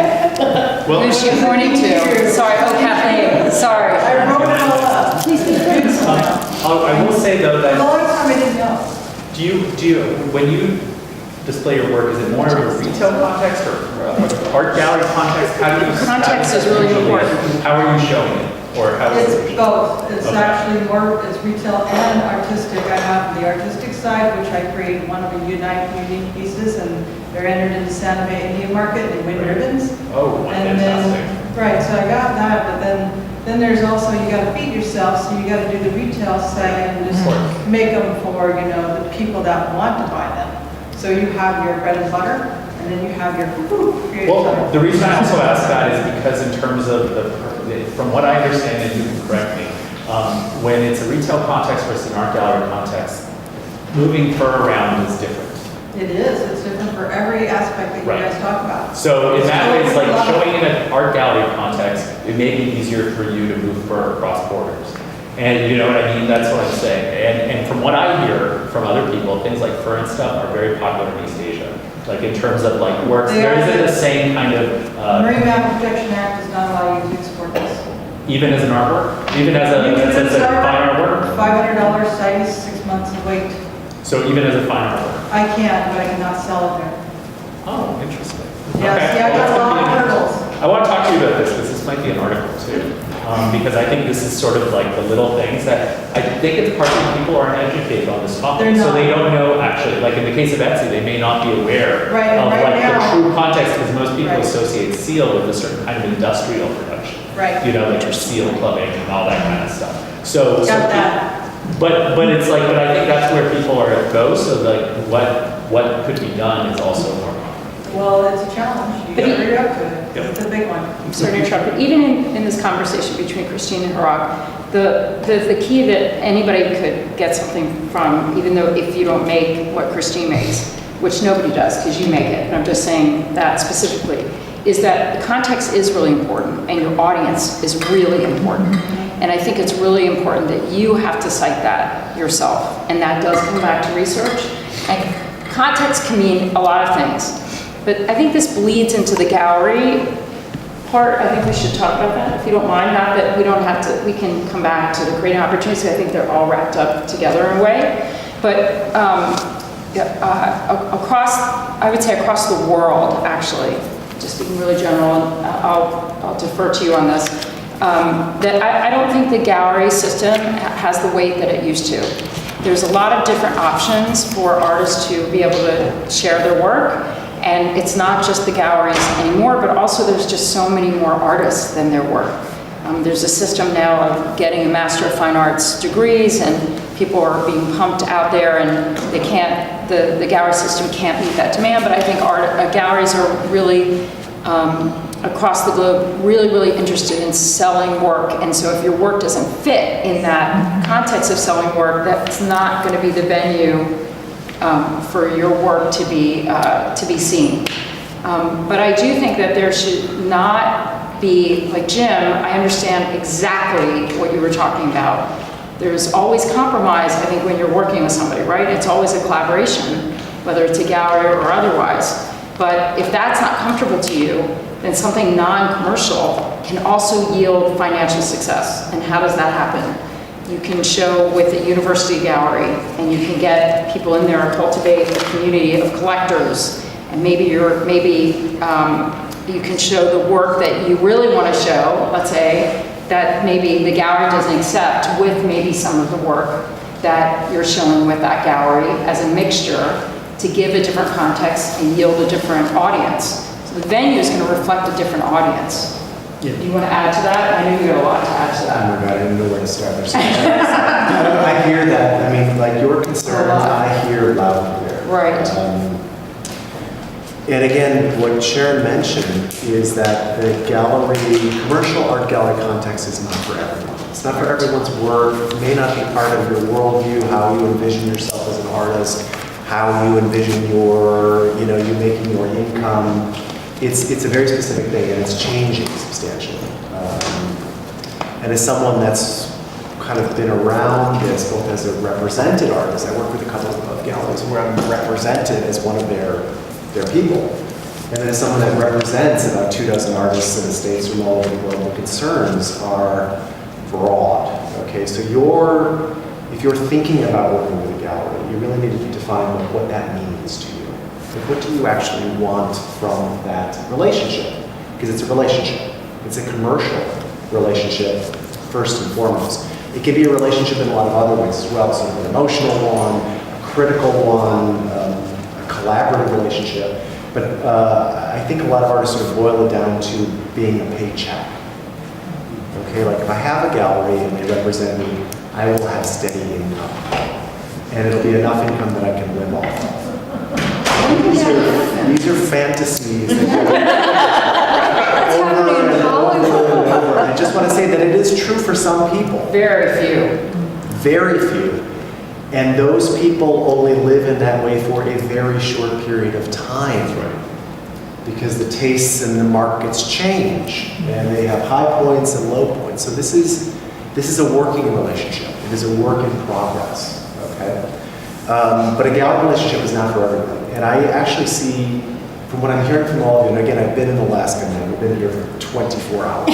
Well, who's she pointing to? Sorry, oh, Kathleen, sorry. I wrote it all up. Please be good. I will say though For the that, longest time I didn't know. do you, when you display your work, is it more of a retail context or art gallery context? How do you? Context is really important. How are you showing it? Or how is It's it? both. It's Okay. actually more, it's retail and artistic. I have the artistic side, which I create one of the unique pieces, and they're entered into Santa Fe Indian Market and win ribbons. Oh, And fantastic. then, right, so I got that, but then there's also, you gotta feed yourself, so you gotta do the retail side and just make them for, the people that want to buy them. So you have your bread and butter, and then you have your creative Well, side. the reason I also ask that is because in terms of from what I understand, and you can correct me, when it's a retail context versus an art gallery context, moving fur around is different. It is, it's different for every aspect that you Right. guys talk about. So in that way, it's like Love it. showing in an art gallery context, it may be easier for you to move fur across borders. And you know what I mean? That's what I'm saying. And from what I hear from other people, things like fur and stuff are very popular in East Asia. Like in terms of like works, They there are. isn't the same kind of, Marine Mammal Protection Act does not allow you to export this. even as an artwork, even as a, You can as a start fine artwork. $500 size, 6 months of wait. So even as a fine artwork. I can, but I cannot sell it there. Oh, interesting. Yes, Okay. yeah, I Well, got a that's lot gonna of be hurdles. I want to talk to you about this because this might be an article too. Because I think this is sort of like the little things that I think it's partly people aren't educated on this topic. They're So not. they don't know actually, like in the case of Etsy, they may not be aware Right, of right like now- the true context because most people Right. associate seal with a certain kind of industrial production. Right. You know, like your seal clubbing and all that kind of stuff. So, Got that. But it's like, but I think that's where people are go. So like what could be done is also more. Well, it's a challenge. You But gotta he- hurry up to it. Yep. It's a big one. I'm sorry to interrupt, but even in this conversation between Christine and Hrag, the key that anybody could get something from, even though if you don't make what Christine makes, which nobody does because you make it, and I'm just saying that specifically, is that the context is really important and your audience is really important. And I think it's really important that you have to cite that yourself. And that does come back to research. And context can mean a lot of things. But I think this bleeds into the gallery part. I think we should talk about that, if you don't mind. Not that we don't have to, we can come back to the creative opportunities. I think they're all wrapped up together in a way. But across, I would say across the world, actually, just being really general, and I'll defer to you on this, that I don't think the gallery system has the weight that it used to. There's a lot of different options for artists to be able to share their work. And it's not just the galleries anymore, but also there's just so many more artists than there were. There's a system now of getting a Master of Fine Arts degrees, and people are being pumped out there, and they can't, the gallery system can't meet that demand. But I think galleries are really, across the globe, really interested in selling work. And so if your work doesn't fit in that context of selling work, that's not going to be the venue for your work to be seen. But I do think that there should not be, like Jim, I understand exactly what you were talking about. There's always compromise, I think, when you're working with somebody, right? It's always a collaboration, whether it's a gallery or otherwise. But if that's not comfortable to you, then something non-commercial can also yield financial success. And how does that happen? You can show with a university gallery, and you can get people in there and cultivate a community of collectors. And maybe you can show the work that you really want to show, let's say, that maybe the gallery doesn't accept, with maybe some of the work that you're showing with that gallery as a mixture to give a different context and yield a different audience. So the venue is going to reflect a different audience. Yeah. Do you want to add to that? I know you got a lot to add to Oh that. my God, I didn't know where to start. There's so much. I hear that. I mean, like your concerns, I hear loud and clear. Right. And again, what Sharon mentioned is that the gallery, commercial art gallery context is not for everyone. It's not for everyone's work. It may not be part of your worldview, how you envision yourself as an artist, how you envision your, you making your income. It's a very specific thing, and it's changing substantially. And as someone that's kind of been around this, both as a represented artist, I work with a couple of galleries where I'm represented as one of their people. And then as someone that represents about 24 artists in the States from all over the world, the concerns are broad. Okay, so if you're thinking about working with a gallery, you really need to define what that means to you. Like, what do you actually want from that relationship? Because it's a relationship. It's a commercial relationship, first and foremost. It can be a relationship in a lot of other ways as well, sort of an emotional one, a critical one, a collaborative relationship. But I think a lot of artists sort of boil it down to being a paycheck. Okay, like if I have a gallery and they represent me, I will have steady income. And it'll be enough income that I can live off of. These are fantasies that over and over. I just want to say that it is true for some people. Very few. Very few. And those people only live in that way for a very short period of time. Right. Because the tastes and the markets change, and they have high points and low points. So this is a working relationship. It is a work in progress. Okay, but a gallery relationship is not for everybody. And I actually see, from what I'm hearing from all of you, and again, I've been in Alaska now. I've been here for 24 hours.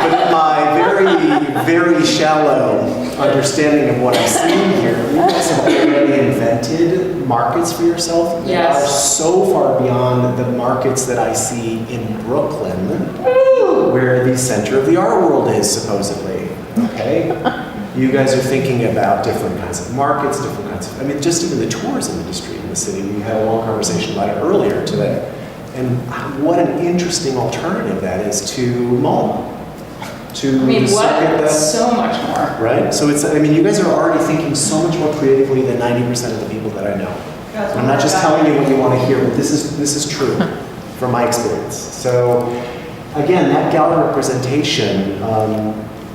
But in my very, very shallow understanding of what I'm seeing here, you guys have already invented markets for yourself that are so far beyond the markets that I see in Brooklyn, where the center of the art world is, supposedly. Okay? You guys are thinking about different kinds of markets, different kinds of, I mean, just even the tourism industry in the city. We had a long conversation about it earlier today. And what an interesting alternative that is to MoMA. So much more. Right? So it's, I mean, you guys are already thinking so much more creatively than 90% of the people that I know. And I'm not just telling you what you want to hear, but this is true from my experience. So again, that gallery representation,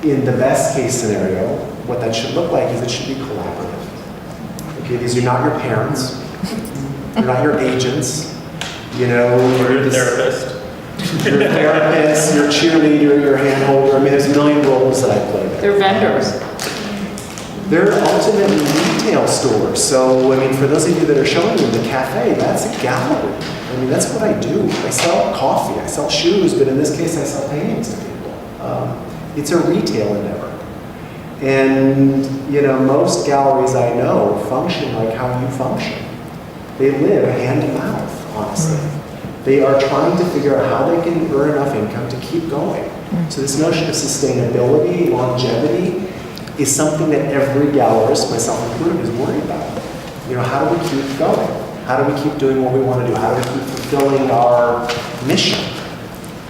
in the best case scenario, what that should look like is it should be collaborative. Okay, these are not your parents. They're not your agents. You know, your therapist. Your therapist, your cheerleader, your handholder. I mean, there's a million roles that I play there. They're vendors. They're ultimately retail stores. So, I mean, for those of you that are showing me the cafe, that's a gallery. I mean, that's what I do. I sell coffee, I sell shoes, but in this case, I sell paintings to people. It's a retail endeavor. And, you know, most galleries I know function like how you function. They live hand to mouth, honestly. They are trying to figure out how they can earn enough income to keep going. So this notion of sustainability, longevity, is something that every gallerist, myself included, is worried about. You know, how do we keep going? How do we keep doing what we want to do? How do we keep fulfilling our mission?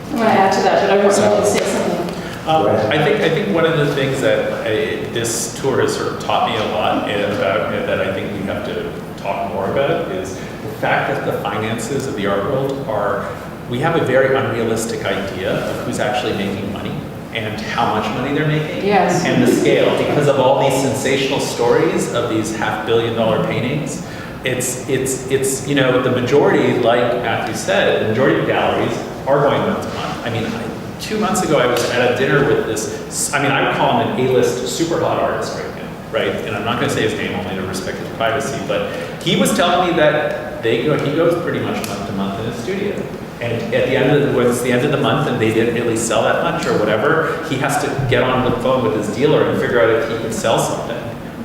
I'm going to add to that, but I want you to say something. I think one of the things that this tour has sort of taught me a lot about, that I think we have to talk more about, is the fact that the finances of the art world we have a very unrealistic idea of who's actually making money and how much money they're making. Yes. And the scale, because of all these sensational stories of these $500 million paintings. It's you know, the majority, like Matthew said, the majority of galleries are going month to month. I mean, 2 months ago, I was at a dinner with this, I mean, I would call him an A-list super hot artist right now, right? And I'm not going to say his name only to respect his privacy, but he was telling me that he goes pretty much month to month in his studio. And at the end of when it's the end of the month and they didn't really sell that much or whatever, he has to get on the phone with his dealer and figure out if he can sell something.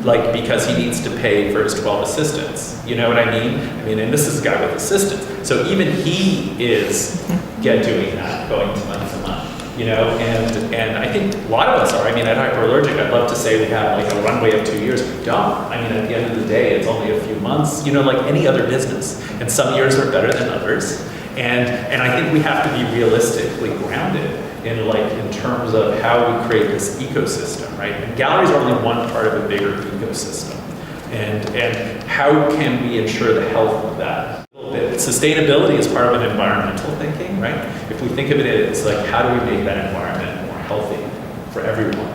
Like, because he needs to pay for his 12 assistants. You know what I mean? I mean, and this is a guy with assistants. So even he is doing that, going to month, you know? And I think a lot of us are. I mean, at Hyperallergic, I'd love to say we have like a runway of 2 years. We don't. I mean, at the end of the day, it's only a few months, you know, like any other business. And some years are better than others. And I think we have to be realistically grounded in terms of how we create this ecosystem, right? And galleries are only one part of a bigger ecosystem. And how can we ensure the health of that? Sustainability is part of an environmental thinking, right? If we think of it as like, how do we make that environment more healthy for everyone?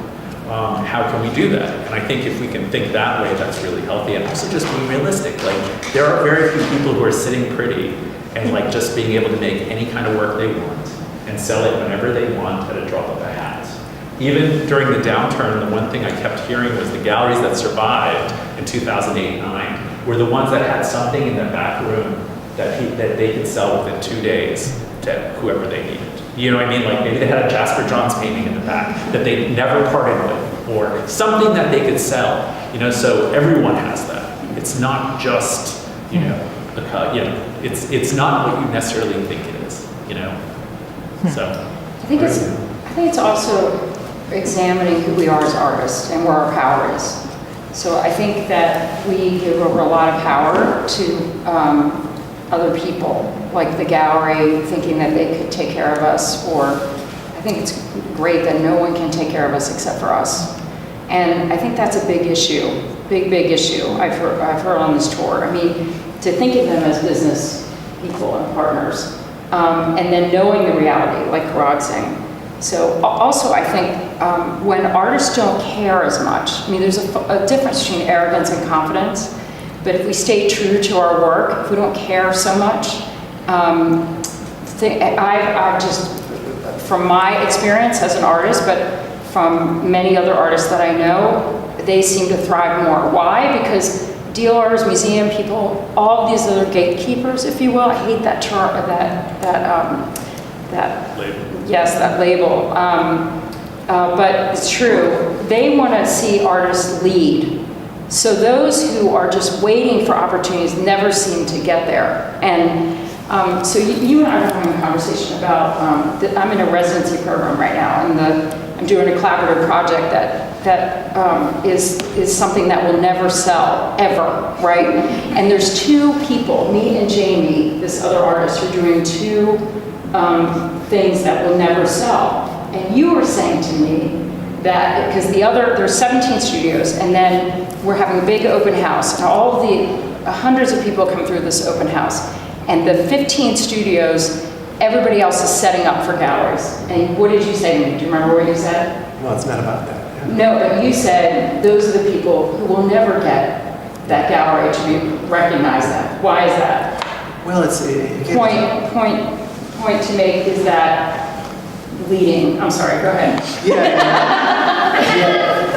How can we do that? And I think if we can think that way, that's really healthy. And also just being realistic. Like, there are very few people who are sitting pretty and like just being able to make any kind of work they want and sell it whenever they want at a drop of a hat. Even during the downturn, the one thing I kept hearing was the galleries that survived in 2008-9 were the ones that had something in their back room that they could sell within 2 days to whoever they needed. You know what I mean? Like maybe they had a Jasper Johns painting in the back that they never parted with, or something that they could sell. You know, so everyone has that. It's not just, you know, it's not what you necessarily think it is. You know, so I think it's also examining who we are as artists and where our power is. So I think that we give over a lot of power to other people, like the gallery, thinking that they could take care of us, or I think it's great that no one can take care of us except for us. And I think that's a big issue, big issue I've heard on this tour. I mean, to think of them as business people and partners, and then knowing the reality, like Hrag saying. So also I think when artists don't care as much, I mean, there's a difference between arrogance and confidence, but if we stay true to our work, if we don't care so much, I've just, from my experience as an artist, but from many other artists that I know, they seem to thrive more. Why? Because dealers, museum people, all these other gatekeepers, if you will, I hate that term, that label. Yes, that label. But it's true. They want to see artists lead. So those who are just waiting for opportunities never seem to get there. And so you and I were having a conversation about, I'm in a residency program right now, and I'm doing a collaborative project that is something that will never sell, ever, right? And there's two people, me and Jamie, this other artist, who are doing two things that will never sell. And you were saying to me that, because there's 17 studios, and then we're having a big open house, and all of the hundreds of people come through this open house, and the 15 studios, everybody else is setting up for galleries. And what did you say to me? Do you remember what you said? Well, it's not about that. Yeah. No, but you said those are the people who will never get that gallery to be recognized. That. Why is that? Well, Point to make is that leading. I'm sorry, go ahead.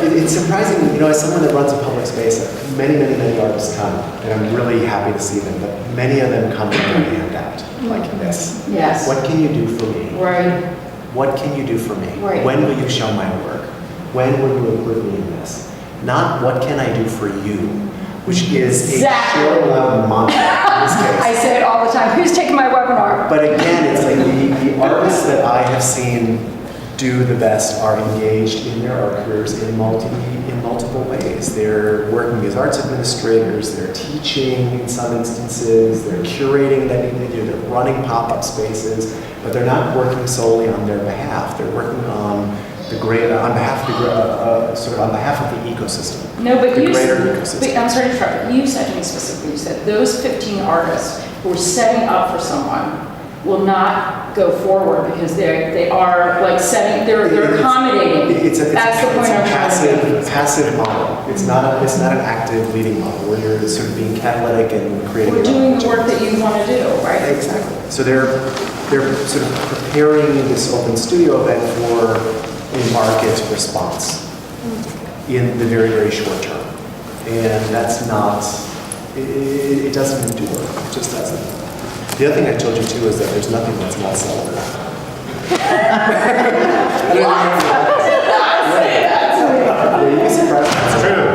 It's surprising, you know, as someone that runs a public space, many artists come, and I'm really happy to see them, but many of them come with their hand out, like this. Yes. What can you do for me? Right. What can you do for me? Right. When will you show my work? When will you include me in this? Not what can I do for you, which is a Sharon Louden mantra in this case. I say it all the time. Who's taking my webinar? But again, it's like the artists that I have seen do the best are engaged in their art careers in multiple ways. They're working as arts administrators, they're teaching in some instances, they're curating that they do, they're running pop-up spaces, but they're not working solely on their behalf. They're working on on behalf of the ecosystem. No, but the greater ecosystem. But I'm sorry to interrupt. You said to me specifically, you said those 15 artists who are setting up for someone will not go forward because they are like setting, they're accommodating. That's the point I'm trying to make. Passive model. It's not an active leading model where you're sort of being catalytic and creating. We're doing the work that you want to do, right? Exactly. So they're sort of preparing this open studio event for a market response in the very short term, and that's not. It doesn't endure. It just doesn't. The other thing I told you too is that there's nothing that's not sellable. It's true.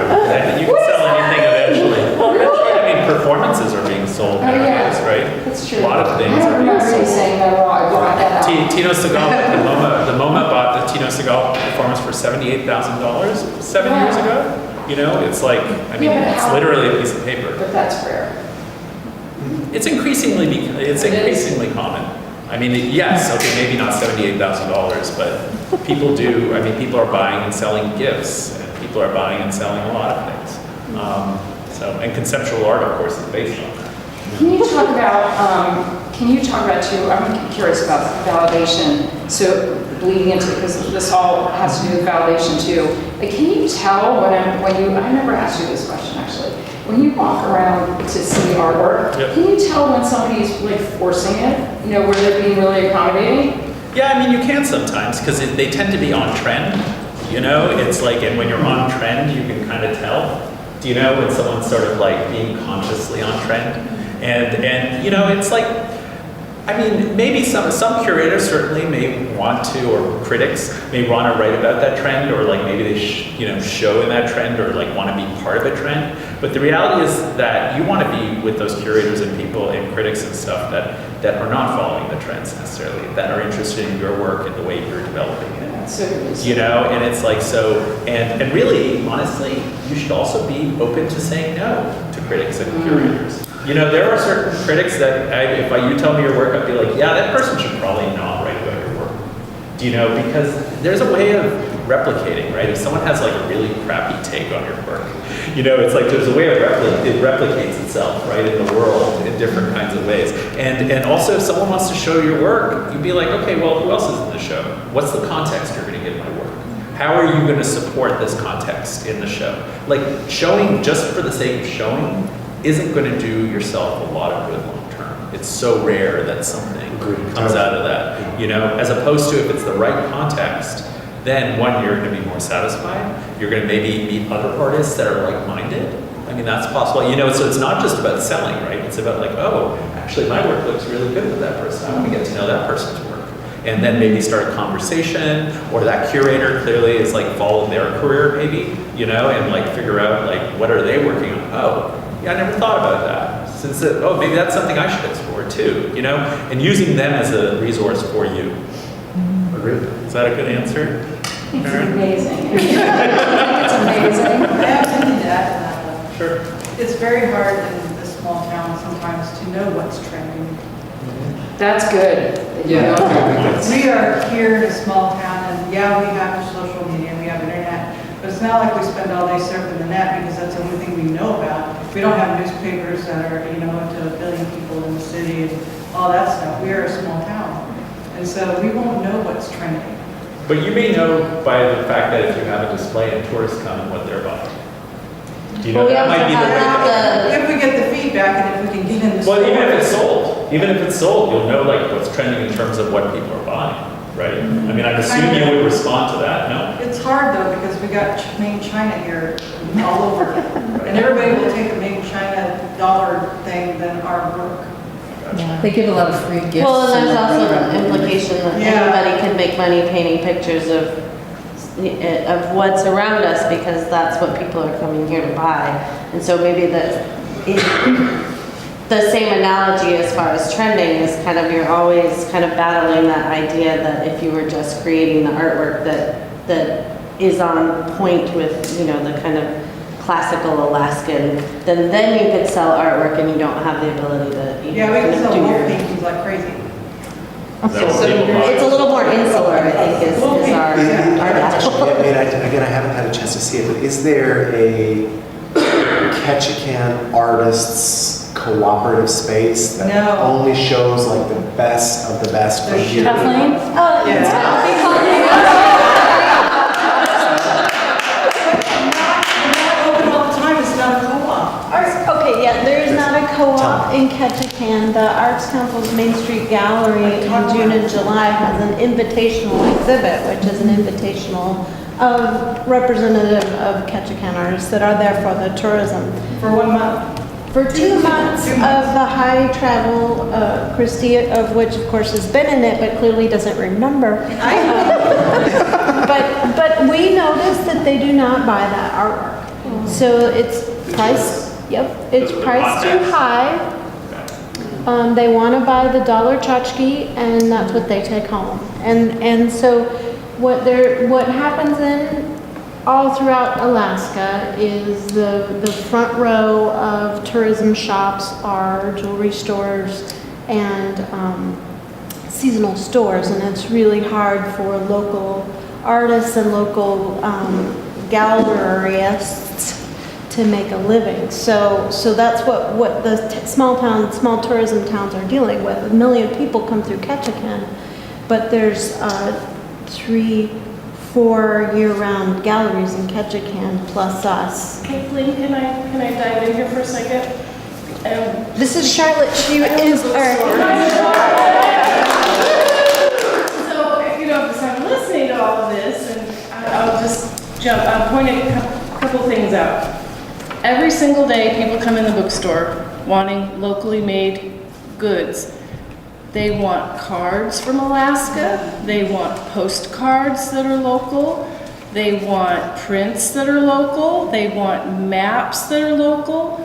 You can sell anything eventually. I mean, performances are being sold nowadays, right? That's true. A lot of things are being sold. Tino Segal, the MoMA bought the Tino Segal performance for $78,000 7 years ago. You know, it's like, I mean, it's literally a piece of paper. But that's rare. It's increasingly common. I mean, yes, okay, maybe not $78,000, but people do. I mean, people are buying and selling gifts, and people are buying and selling a lot of things. And conceptual art, of course, is based on that. Can you talk about too, I'm curious about validation, so bleeding into, because this all has to do with validation too. Like, can you tell I never asked you this question actually, when you walk around to see artwork, can you tell when somebody's like forcing it, you know, where they're being really accommodating? Yeah, I mean, you can sometimes, because they tend to be on trend, you know? It's like, and when you're on trend, you can kind of tell, do you know, when someone's sort of like being consciously on trend? And you know, it's like, I mean, maybe some curators certainly may want to, or critics may want to write about that trend, or like maybe they show in that trend, or like want to be part of a trend. But the reality is that you want to be with those curators and people and critics and stuff that are not following the trends necessarily, that are interested in your work and the way you're developing it. You know, and it's like, so, and really, honestly, you should also be open to saying no to critics and curators. You know, there are certain critics that if you tell me your work, I'd be like, yeah, that person should probably not write about your work. Do you know, because there's a way of replicating, right? If someone has like a really crappy take on your work, you know, it's like there's a way of it replicates itself, right, in the world in different kinds of ways. And also, if someone wants to show your work, you'd be like, okay, well, who else is in the show? What's the context you're going to give my work? How are you going to support this context in the show? Like, showing just for the sake of showing isn't going to do yourself a lot of good long term. It's so rare that something comes out of that, you know, as opposed to if it's the right context, then one, you're going to be more satisfied. You're going to maybe meet other artists that are like-minded. I mean, that's possible. You know, so it's not just about selling, right? It's about like, oh, actually my work looks really good with that person. I want to get to know that person's work. And then maybe start a conversation, or that curator clearly is like follow their career maybe, you know, and like figure out like, what are they working on? Oh, yeah, I never thought about that. Since oh, maybe that's something I should explore too, you know, and using them as a resource for you. Agreed. Is that a good answer? It's amazing. It's amazing. I have something to add to that. Sure. It's very hard in this small town sometimes to know what's trending. That's good. Yeah. We are here in a small town, and yeah, we have social media, we have internet, but it's not like we spend all day surfing the net because that's the only thing we know about. We don't have newspapers that are, you know, to 1 billion people in the city and all that stuff. We are a small town, and so we won't know what's trending. But you may know by the fact that if you have a display and tourists come and what they're buying. Do you know that might be the way if we get the feedback and if we can get in the well, store. even if it's sold, you'll know like what's trending in terms of what people are buying, right? I mean, I'd assume you would respond to that, no? It's hard though because we got made in China here all over, and everybody will take a made in China dollar thing than our work. Yeah. They give a lot of free gifts. Well, and there's also the implication that anybody can make money painting pictures of what's around us because that's what people are coming here to buy. And so maybe the same analogy as far as trending is kind of you're always kind of battling that idea that if you were just creating the artwork that is on point with, you know, the kind of classical Alaskan, then you could sell artwork and you don't have the ability to we can sell wolf paintings like crazy. It's a little more insular, I think, is our Actually, I mean, again, I haven't had a chance to see it, but is there a Ketchikan artists cooperative space that only shows like the best of the best from here? Kathleen? Oh, Okay, yeah, there is not a co-op in Ketchikan. The Arts Council's Main Street Gallery in June and July has an invitational exhibit, which is an invitational representative of Ketchikan artists that are there for the tourism. For 1 month? For 2 months of the high travel, Christie, of which of course has been in it, but clearly doesn't remember. But we noticed that they do not buy that artwork. So it's priced. Yep, it's priced too high. They want to buy the dollar tchotchke, and that's what they take home. And so what happens in all throughout Alaska is the front row of tourism shops are jewelry stores and seasonal stores, and it's really hard for local artists and local gallerists to make a living. So that's what the small tourism towns are dealing with. 1 million people come through Ketchikan, but there's 3-4 year-round galleries in Ketchikan plus us. Kathleen, can I dive in here for a second? This is Charlotte. She is our. So at all of this, and I'll just I'll point a couple things out. Every single day, people come in the bookstore wanting locally made goods. They want cards from Alaska. They want postcards that are local. They want prints that are local. They want maps that are local.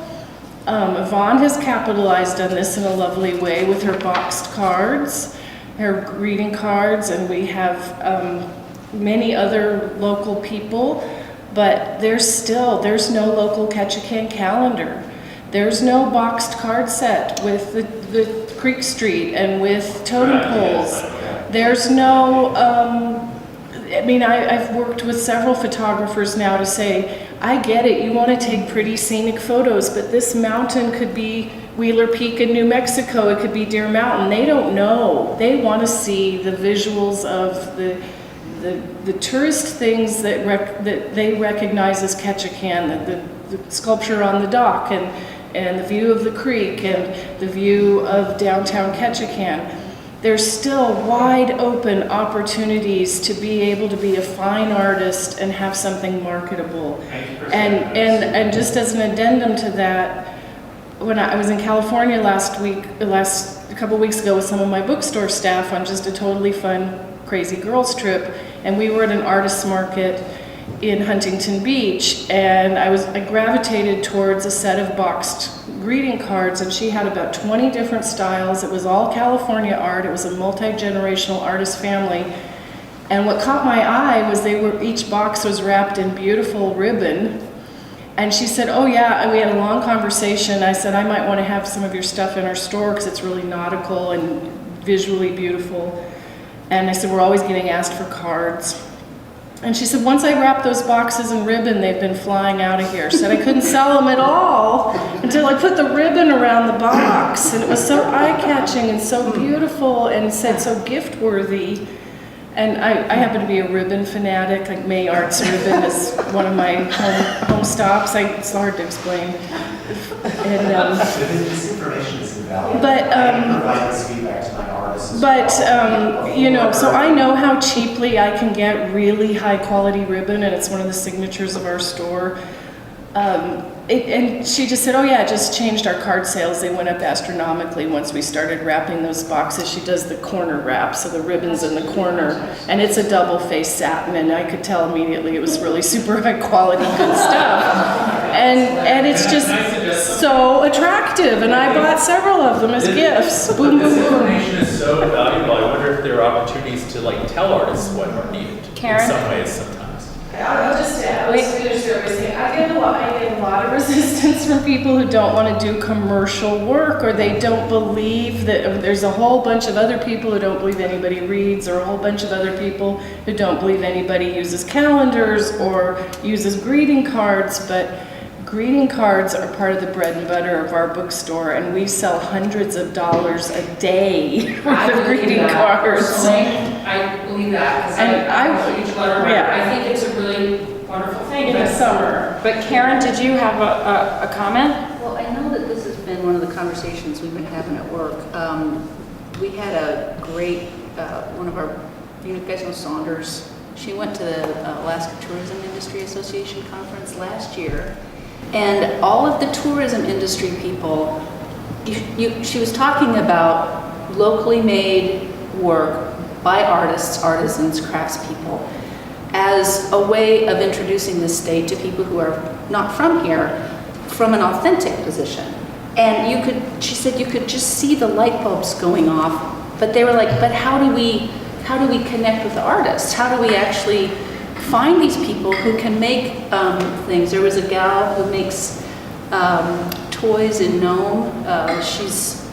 Yvonne has capitalized on this in a lovely way with her boxed cards, her greeting cards, and we have many other local people, but there's no local Ketchikan calendar. There's no boxed card set with the Creek Street and with totem poles. There's no, I mean, I've worked with several photographers now to say, I get it, you want to take pretty scenic photos, but this mountain could be Wheeler Peak in New Mexico, it could be Deer Mountain. They don't know. They want to see the visuals of the tourist things that they recognize as Ketchikan, the sculpture on the dock and the view of the creek and the view of downtown Ketchikan. There's still wide open opportunities to be able to be a fine artist and have something marketable. And just as an addendum to that, when I was in California a couple weeks ago with some of my bookstore staff on just a totally fun, crazy girls trip, and we were at an artist's market in Huntington Beach, and I gravitated towards a set of boxed greeting cards, and she had about 20 different styles. It was all California art. It was a multi-generational artist family. And what caught my eye was each box was wrapped in beautiful ribbon. And she said, oh yeah, we had a long conversation. I said, I might want to have some of your stuff in our store because it's really nautical and visually beautiful. And I said, we're always getting asked for cards. And she said, once I wrap those boxes in ribbon, they've been flying out of here. She said I couldn't sell them at all until I put the ribbon around the box. And it was so eye-catching and so beautiful and said so gift-worthy. And I happen to be a ribbon fanatic. Like May Arts Ribbon is one of my home stops. It's hard to explain. And, this information is invaluable. But I can provide this feedback to my artists. But you know, so I know how cheaply I can get really high quality ribbon, and it's one of the signatures of our store. And she just said, oh yeah, it just changed our card sales. They went up astronomically once we started wrapping those boxes. She does the corner wrap, so the ribbon's in the corner, and it's a double-faced satin, and I could tell immediately it was really super high quality, good stuff. And it's just so attractive, and I bought several of them as gifts. Boom, boom, This boom. information is so valuable. I wonder if there are opportunities to tell artists what are needed Karen? in some ways sometimes. I'll just finish everything. I get a lot of resistance from people who don't want to do commercial work, or they don't believe that there's a whole bunch of other people who don't believe anybody reads, or a whole bunch of other people who don't believe anybody uses calendars or uses greeting cards, but greeting cards are part of the bread and butter of our bookstore, and we sell hundreds of dollars a day worth of greeting cards. I believe that, because I'm a huge letter writer. Yeah. I think it's a really wonderful thing. In the summer. But Karen, did you have a comment? Well, I know that this has been one of the conversations we've been having at work. We had a great, one of our, you guys know Saunders. She went to the Alaska Tourism Industry Association conference last year. And all of the tourism industry people, she was talking about locally made work by artists, artisans, craftspeople, as a way of introducing the state to people who are not from here, from an authentic position. And she said you could just see the light bulbs going off, but they were like, but how do we connect with the artists? How do we actually find these people who can make things? There was a gal who makes toys in Nome. She's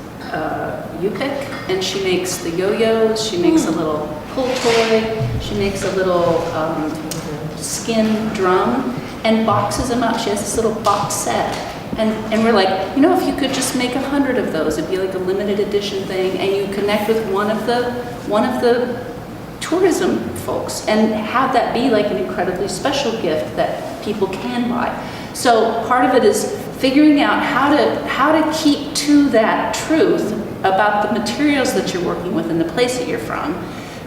Yupik, and she makes the yo-yos. She makes a little pull toy. She makes a little skin drum and boxes them up. She has this little box set. And we're like, if you could just make 100 of those, it'd be like a limited edition thing, and you connect with one of the tourism folks and have that be like an incredibly special gift that people can buy. So part of it is figuring out how to keep to that truth about the materials that you're working with and the place that you're from.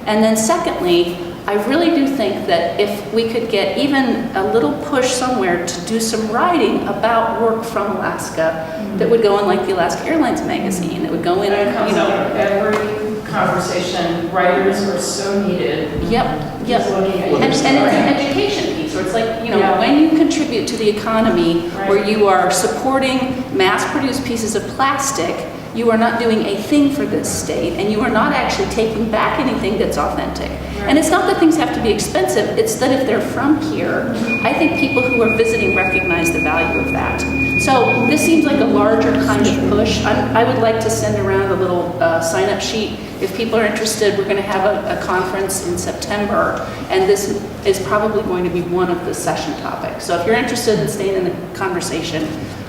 And then secondly, I really do think that if we could get even a little push somewhere to do some writing about work from Alaska, that would go in like the Alaska Airlines magazine, that would go in, you know. Every conversation, writers are so needed. Yep, yep. Just looking at And it's your story. an education piece, where it's like, you know, Yeah. when you contribute to the economy, Right. where you are supporting mass-produced pieces of plastic, you are not doing a thing for this state, and you are not actually taking back anything that's authentic. And it's not that things have to be expensive, it's that if they're from here, I think people who are visiting recognize the value of that. So this seems like a larger kind of push. I would like to send around a little sign-up sheet. If people are interested, we're going to have a conference in September, and this is probably going to be one of the session topics. So if you're interested in staying in the conversation,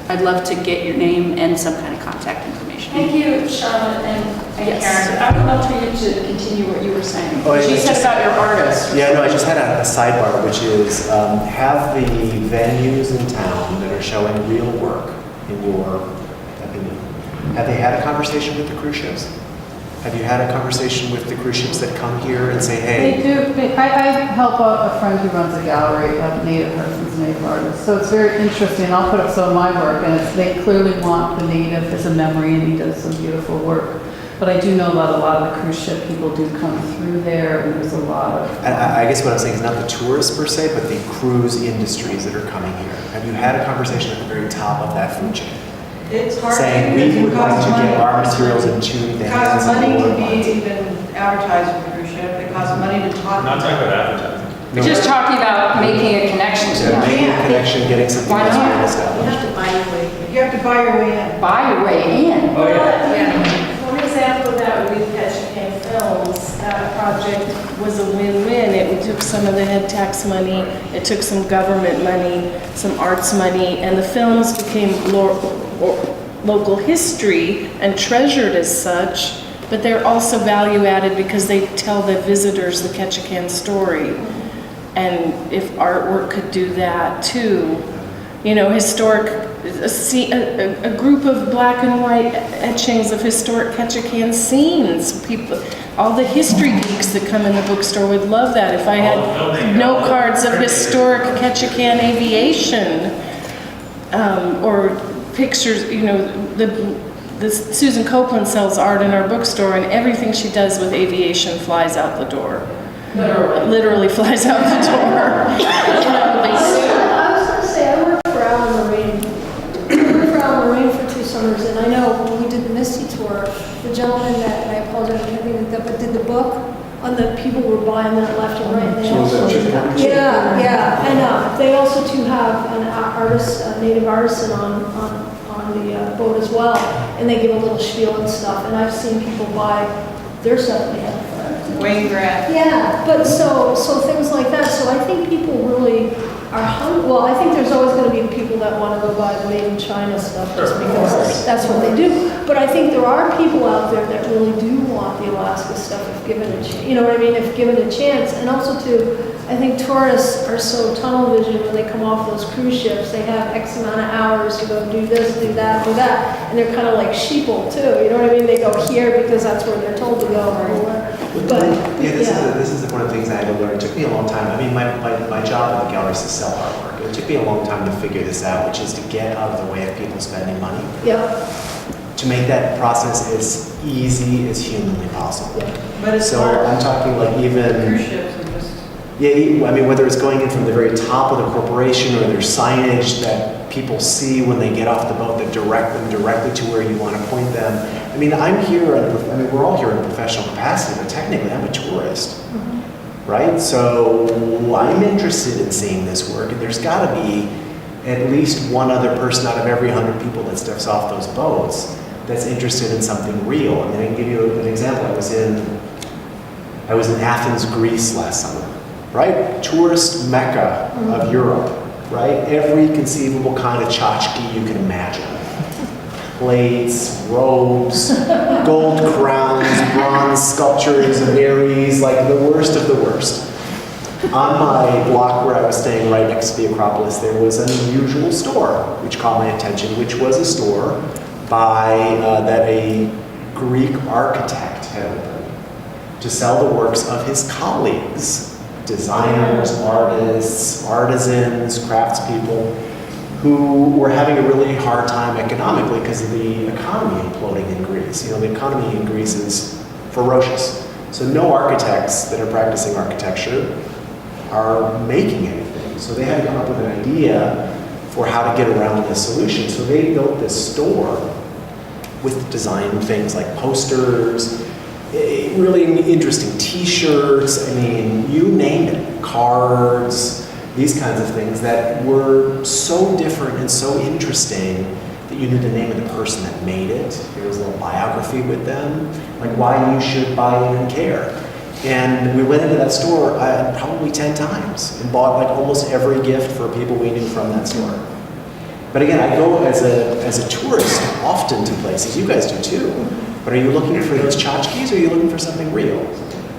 I'd love to get your name and some kind of contact information. Thank you, Charlotte and Yes. Karen. I would love for you to continue what you were saying. Oh, You I said just- about your artists. Yeah, no, I just had a sidebar, which is have the venues in town that are showing real work, in your opinion, have they had a conversation with the cruise ships? Have you had a conversation with the cruise ships that come here and say, hey? They do. I help a friend who runs a gallery of native persons, native artists. So it's very interesting. I'll put up some of my work, and they clearly want the native as a memory, and he does some beautiful work. But I do know that a lot of the cruise ship people do come through there, and there's a lot of... And I guess what I'm saying is not the tourists per se, but the cruise industries that are coming here. Have you had a conversation at the very top of that food chain? It's hard. Saying we would like to get our materials into the It hands costs of money the to local be ones. even advertised with the cruise ship. It costs money to talk. I'm not talking about advertising. We're just talking about making a connection to Yeah, them. making a connection, getting something Why that's not? real You established. have to buy your way in. You have to buy your way in. Buy your way in. Oh, yeah. Yeah, one example of that would be Ketchikan Films. That project was a win-win. It took some of the head tax money, it took some government money, some arts money, and the films became local history and treasured as such, but they're also value added because they tell the visitors the Ketchikan story. And if artwork could do that too, you know, a group of black and white etchings of historic Ketchikan scenes. People, all the history geeks that come in the bookstore would love that. If I had note cards of historic Ketchikan aviation, or pictures, you know, Susan Copeland sells art in our bookstore, and everything she does with aviation flies out the door. Literally flies out the door. I was going to say, I worked for Allen Marine. I worked for Allen Marine for 2 summers, and I know when we did the Misty tour, the gentleman that, and I apologize, I can't think of that, but did the book on the people who were buying that left and right. And they also, yeah, I know. They also too have an artist, a native artisan on the boat as well, and they give a little spiel and stuff. And I've seen people buy their stuff and they have Wayne Grant. yeah, but so things like that. So I think people really are well, I think there's always going to be people that want to go buy the made in China stuff just because that's what they do. But I think there are people out there that really do want the Alaska stuff if given a chance. You know what I mean? If given a chance. And also too, I think tourists are so tunnel vision when they come off those cruise ships. They have X amount of hours to go do this, do that, do that. And they're kind of like sheeple too. You know what I mean? They go here because that's where they're told to go. But Yeah, this is one of the things I had to learn. It took me a long time. I mean, my job in the gallery is to sell artwork. It took me a long time to figure this out, which is to get out of the way of people spending money. yeah. To make that process as easy as humanly possible. But it's so hard. I'm talking like even Cruise ships are just. yeah, I mean whether it's going in from the very top of the corporation or there's signage that people see when they get off the boat that direct them directly to where you want to point them. I mean, we're all here in a professional capacity, but technically I'm a tourist. Right? So I'm interested in seeing this work, and there's got to be at least one other person out of every 100 people that steps off those boats that's interested in something real. I mean, I can give you an example. I was in Athens, Greece last summer, right? Tourist mecca of Europe, right? Every conceivable kind of tchotchke you can imagine. Plates, robes, gold crowns, bronze sculptures of Ares, like the worst of the worst. On my block where I was staying right next to the Acropolis, there was an unusual store which caught my attention, which was a store that a Greek architect had opened to sell the works of his colleagues designers, artists, artisans, craftspeople, who were having a really hard time economically because of the economy imploding in Greece. You know, the economy in Greece is ferocious. So no architects that are practicing architecture are making anything. So they had to come up with an idea for how to get around this solution. So they built this store with design things like posters, really interesting t-shirts, I mean, you name it, cards, these kinds of things that were so different and so interesting that you knew the name of the person that made it. There was a little biography with them, like why you should buy in and care. And we went into that store probably 10 times and bought like almost every gift for people we knew from that store. But again, I go as a tourist often to places, you guys do too. But are you looking for those tchotchkes or are you looking for something real?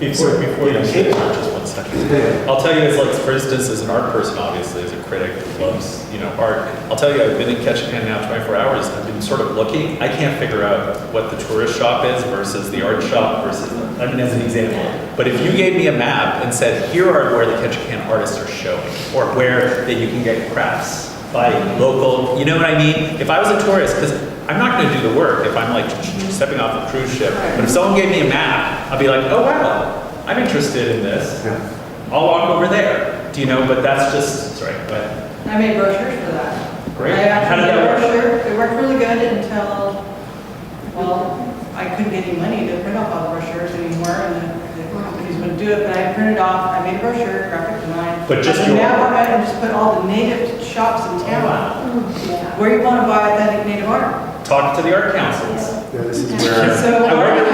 Before you say that, just 1 second. I'll tell you, as like, for instance, as an art person, obviously, as a critic who loves, art, I'll tell you, I've been in Ketchikan now 24 hours. I've been sort of looking. I can't figure out what the tourist shop is versus the art shop versus, as an example. But if you gave me a map and said, here are where the Ketchikan artists are showing, or where that you can get crafts by local, you know what I mean? If I was a tourist, because I'm not going to do the work if I'm like stepping off a cruise ship. But if someone gave me a map, I'd be like, oh wow, I'm interested in this. Yeah. I'll walk over there. Do you know? But that's just, sorry, but I made brochures for that. great. I How did actually that made a work? brochure. It worked really good until, well, I couldn't get any money to print off all the brochures anymore, and the companies wouldn't do it, but I printed off, I made a brochure, graphic design. But just and your- now I went and just put all the native shops in town, where you want to buy authentic native art. Talk to the art councils. Yeah, this is where... So I already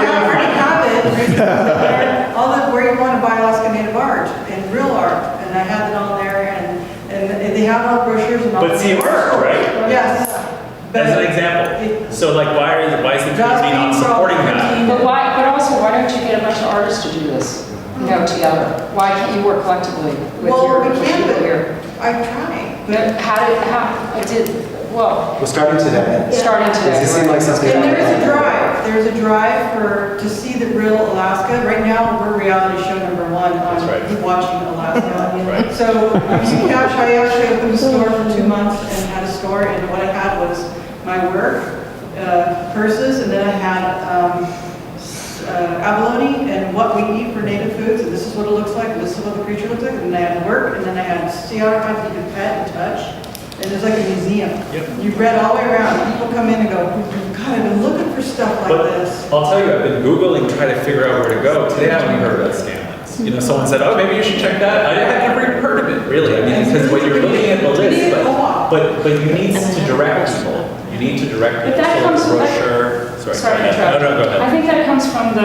have it, all the, where you want to buy Alaska native art and real art, and I have it on there, and they have all the brochures and all. But see, it worked, right? Yes. As an example. So like, why is the community not supporting that? But also, why don't you get a bunch of artists to do this, together? Why can't you work collectively with Well, we with can, people but here? I tried. We're starting today. Starting today. Does it seem like something... And there is a drive. There's a drive to see the real Alaska. Right now, we're reality show #1 on watching Alaska. Right. So I actually opened a store for 2 months and had a store, and what I had was my work, purses, and then I had abalone and what we eat for native foods, and this is what it looks like, and this is what the creature looks like, and then I had work, and then I had sea artifacts you could pet and touch. And it's like a museum. Yep. You read all the way around. People come in and go, God, I've been looking for stuff like But this. I'll tell you, I've been Googling trying to figure out where to go. Today I only heard about Scanlines. Someone said, oh, maybe you should check that. I had never even heard of it, really. I mean, because when you're looking at the list, but you need to direct people. You need to direct people. But that comes to the from- brochure. Sorry to interrupt. No, go ahead. I think that comes from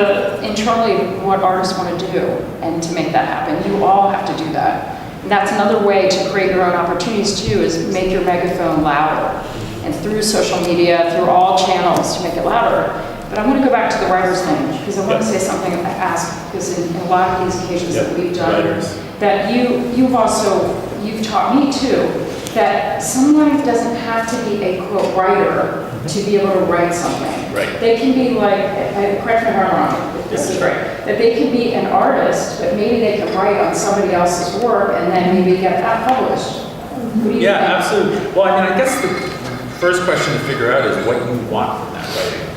internally what artists want to do, and to make that happen, you all have to do that. And that's another way to create your own opportunities too, is make your megaphone louder. And through social media, through all channels to make it louder. But I want to go back to the writers thing, because I want to say something I asked, because in a lot of these occasions that we've done, that you've taught me too, that someone doesn't have to be a quote writer to be able to write something. Right. They can be like, correct me if I'm wrong, if this is right, that they can be an artist, but maybe they can write on somebody else's work and then maybe get that published. What do you Yeah, think? absolutely. Well, I mean, I guess the first question to figure out is what you want from that writing.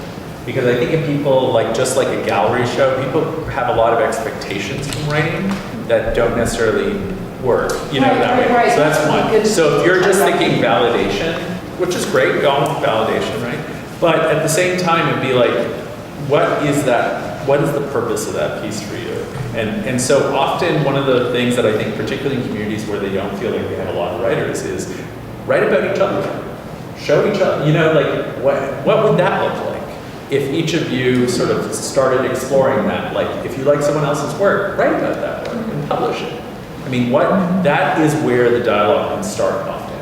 Because I think if people, just like a gallery show, people have a lot of expectations from writing that don't necessarily work, that way. Right. So that's one. So if you're just thinking validation, which is great, go on with validation, right? But at the same time, it'd be like, what is that? What is the purpose of that piece for you? And so often one of the things that I think, particularly in communities where they don't feel like they have a lot of writers, is write about each other. Show each other, what would that look like? If each of you sort of started exploring that, if you like someone else's work, write about that work and publish it. I mean, that is where the dialogue can start often.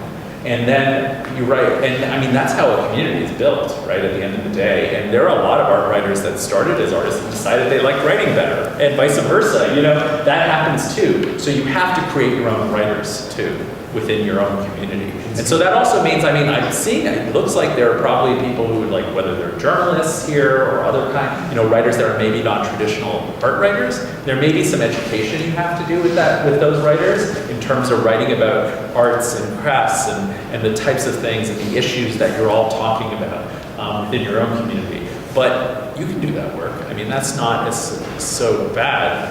And then you're right, and I mean, that's how a community is built, right, at the end of the day. And there are a lot of art writers that started as artists and decided they liked writing better, and vice versa, you know, that happens too. So you have to create your own writers too, within your own community. And so that also means, I mean, I'm seeing, it looks like there are probably people who would like, whether they're journalists here or other kind, you know, writers that are maybe not traditional art writers. There may be some education you have to do with that, with those writers, in terms of writing about arts and crafts and the types of things and the issues that you're all talking about within your own community. But you can do that work. I mean, that's not so bad.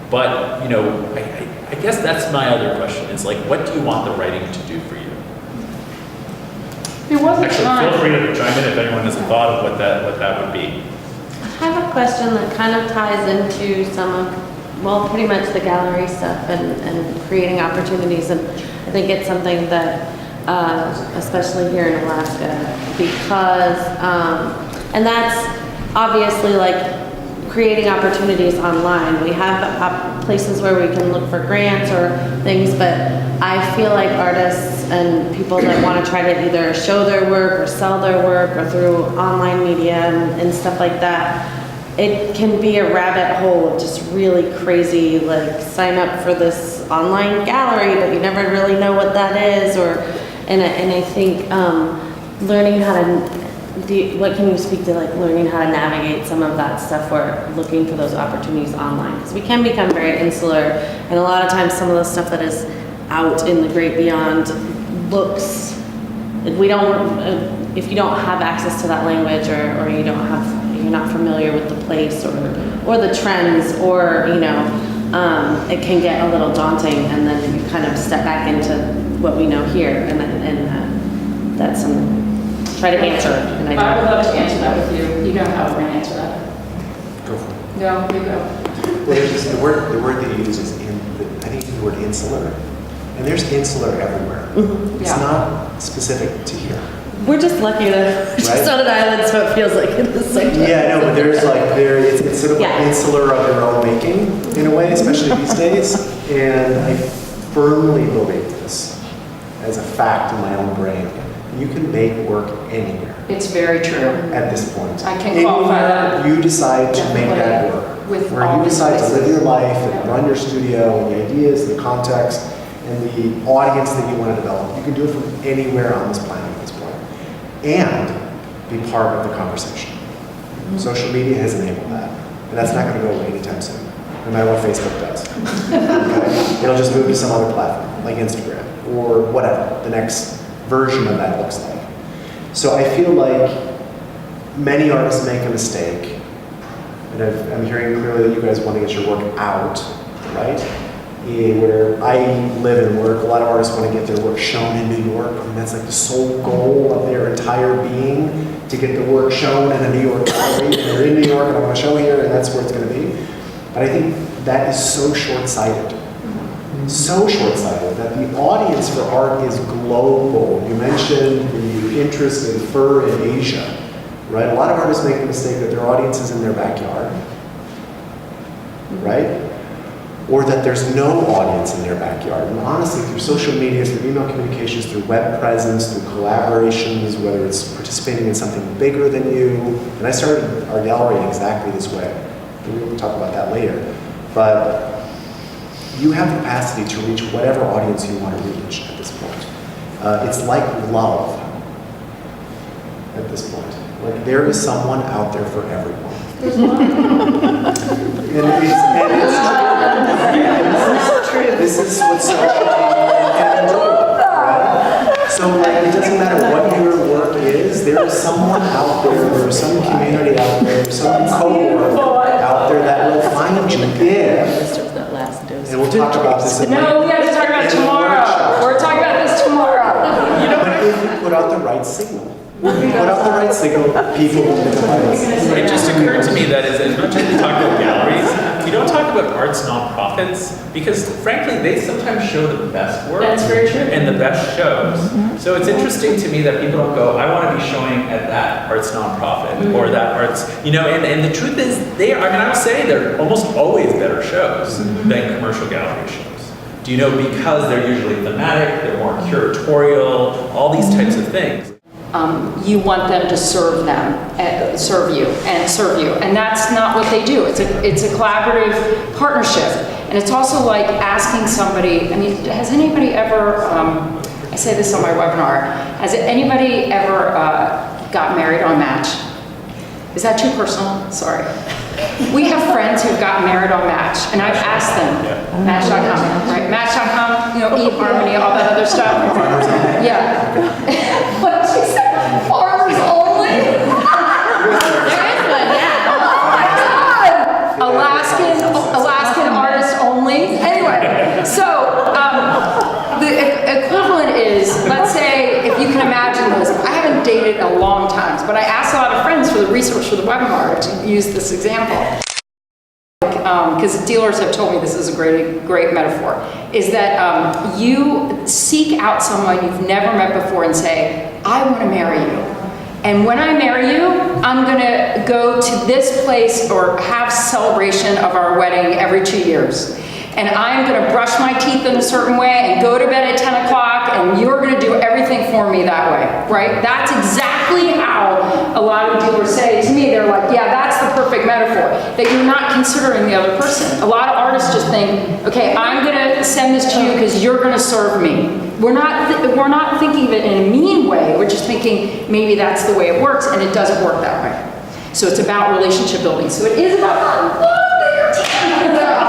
But, you know, I guess that's my other question is like, what do you want the writing to do for you? There was a Actually, time. feel free to chime in if anyone has a thought of what that would be. I have a question that kind of ties into some of, well, pretty much the gallery stuff and creating opportunities. And I think it's something that, especially here in Alaska, because, and that's obviously like creating opportunities online. We have places where we can look for grants or things, but I feel like artists and people that want to try to either show their work or sell their work or through online media and stuff like that, it can be a rabbit hole of just really crazy, like sign up for this online gallery, but you never really know what that is, or, and I think learning how to, what can you speak to, like learning how to navigate some of that stuff or looking for those opportunities online? Because we can become very insular, and a lot of times some of the stuff that is out in the great beyond looks, we don't, if you don't have access to that language or you don't have, you're not familiar with the place or the trends, or, you know, it can get a little daunting, and then you kind of step back into what we know here, and that's something. Try to answer. And I would love to answer that with you. You know how we're going to answer that. Go for it. No, you go. Well, there's just the word that you use is I think the word insular, and there's insular everywhere. Mm-hmm. It's not specific to here. We're just lucky to just on an island, so it feels like it is. Yeah, no, but there's like it's sort of like insular of your own making in a way, especially these days. And I firmly believe this as a fact in my own brain. You can make work anywhere. It's very true. At this point. I can qualify that. You decide to make that work. Where you decide to live your life and run your studio and the ideas, the context, and the audience that you want to develop. You can do it from anywhere on this planet at this point. And be part of the conversation. Mm-hmm. Social media has enabled that. And that's not going to go away anytime soon, no matter what Facebook does. Okay? It'll just move to some other platform, like Instagram, or whatever the next version of that looks like. So I feel like many artists make a mistake, and I'm hearing clearly that you guys want to get your work out, right? Where I live and work, a lot of artists want to get their work shown in New York, and that's like the sole goal of their entire being, to get the work shown in a New York gallery. And they're in New York and I want to show here, and that's where it's going to be. But I think that is so short-sighted. So short-sighted that the audience for art is global. You mentioned the interest in fur in Asia, right? A lot of artists make the mistake that their audience is in their backyard, right? Or that there's no audience in their backyard. And honestly, through social media, through email communications, through web presence, through collaborations, whether it's participating in something bigger than you, and I started our gallery in exactly this way. We'll talk about that later. But you have the capacity to reach whatever audience you want to reach at this point. It's like love at this point. Like there is someone out there for everyone. This is what social media can do, right? So like, it doesn't matter what your work is, there is someone out there's some community out there, some cohort out there that will find you. And we'll talk about this. No, we have to talk about tomorrow. We're talking about this tomorrow. You know, but if you put out the right signal, people will It just occurred to me that as much as we talk about galleries, we don't talk about arts nonprofits, because frankly, they sometimes show the best work. That's very true. And the best shows. So it's interesting to me that people don't go, I want to be showing at that arts nonprofit or that arts, you know, and the truth is, I would say they're almost always better shows than commercial gallery shows. Do you know because they're usually thematic, they're more curatorial, all these types of things? You want them to serve serve you, and that's not what they do. It's a collaborative partnership, and it's also like asking somebody. I mean, has anybody ever? I say this on my webinar. Has anybody ever got married on Match? Is that too personal? Sorry. We have friends who've gotten married on Match, and I've asked them, Match.com, right? Match.com, eHarmony, all that other stuff. Yeah. What did you say? Farmers only? There is one, yeah. Oh my God! Alaskan artist only. Anyway, so the equivalent is, let's say, if you can imagine this, I haven't dated in a long time, but I asked a lot of friends for the research for the webinar to use this example. Because dealers have told me this is a great metaphor, is that you seek out someone you've never met before and say, I want to marry you. And when I marry you, I'm going to go to this place or have celebration of our wedding every 2 years. And I'm going to brush my teeth in a certain way and go to bed at 10 o'clock, and you're going to do everything for me that way, right? That's exactly how a lot of dealers say to me. They're like, yeah, that's the perfect metaphor, that you're not considering the other person. A lot of artists just think, okay, I'm going to send this to you because you're going to serve me. We're not thinking of it in a mean way. We're just thinking maybe that's the way it works, and it doesn't work that way. So it's about relationship building. So it is about that love that you're taking about.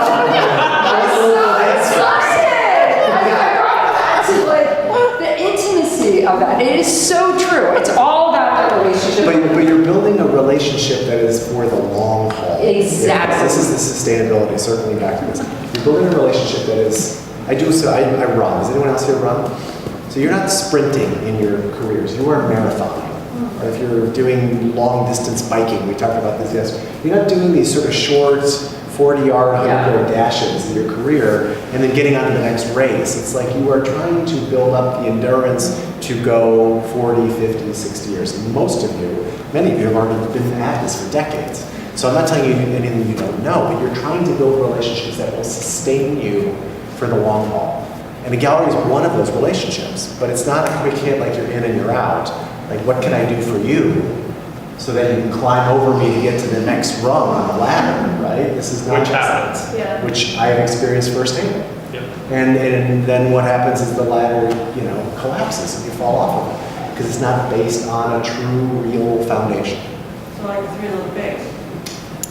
The intimacy of that. It is so true. It's all about that relationship. But you're building a relationship that is for the long haul. Exactly. This is the sustainability, circling back to this. You're building a relationship that is, I run. Does anyone else here run? So you're not sprinting in your careers, you are marathoning. Or if you're doing long distance biking, we talked about this yesterday, you're not doing these sort of short 40-yard, 100-yard dashes in your career and then getting on to the next race. It's like you are trying to build up the endurance to go 40, 50, 60 years. And most of you, many of you have already been at this for decades. So I'm not telling you anything you don't know, but you're trying to build relationships that will sustain you for the long haul. And a gallery is one of those relationships, but it's not a quick hit like you're in and you're out. Like, what can I do for you? So that you can climb over me to get to the next rung on the ladder, right? This is not Which happens. Yeah. which I have experienced firsthand. Yep. And then what happens is the ladder, collapses and you fall off of it because it's not based on a true, real foundation. So like the Three Little Pigs.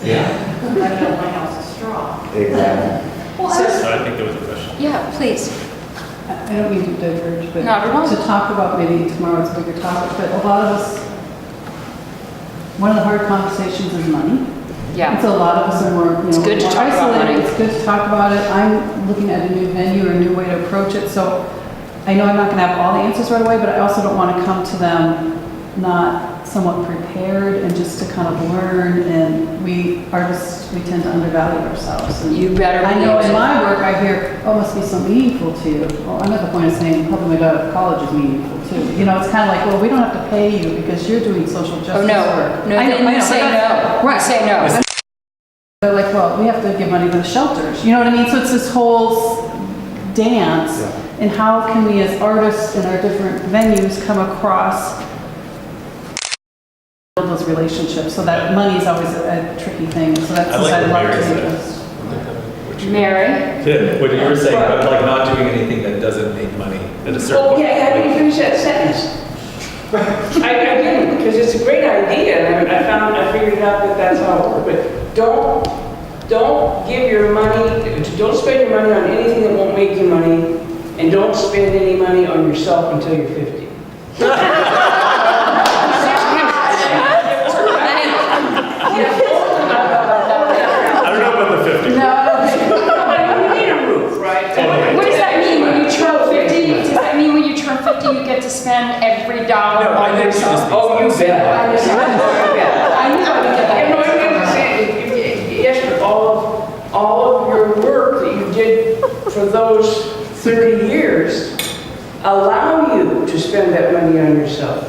Yeah. I built my house of straw. Exactly. So I think there was a question. Yeah, please. I don't mean to diverge, but Not at all. to talk about maybe tomorrow's bigger topic, but a lot of us, one of the hard conversations is money. Yeah. And so a lot of us are more, It's good to more talk about isolated. money. It's good to talk about it. I'm looking at a new venue or a new way to approach it. So I know I'm not going to have all the answers right away, but I also don't want to come to them not somewhat prepared and just to kind of learn. And we artists, we tend to undervalue ourselves. And You better I know believe in it. my work I hear, oh, it must be so meaningful to you. Well, I'm at the point of saying helping my daughter to college is meaningful too. It's kind of like, well, we don't have to pay you because you're doing social justice Oh, no. work. No, I know, then you say but no. Right. You say no. They're like, well, we have to give money to the shelters. You know what I mean? So it's this whole dance, and how can we as artists in our different venues come across build those relationships? So that money is always a tricky thing. So that's I like I'd what love Mary to said. interest. Mary? Yeah, what you were saying about like not doing anything that doesn't make money at a certain point. Yeah, I didn't finish that sentence. I didn't, because it's a great idea, and I figured out that that's how it works. But don't give your money, don't spend your money on anything that won't make you money, and don't spend any money on yourself until you're 50. I don't know about the 50. You need a roof, right? What does that mean when you turn 50? Does that mean when you turn 50 you get to spend every dollar No, I on think yourself? Oh, you bet. I knew I would get that. Yes, but all of your work that you did for those 30 years allow you to spend that money on yourself.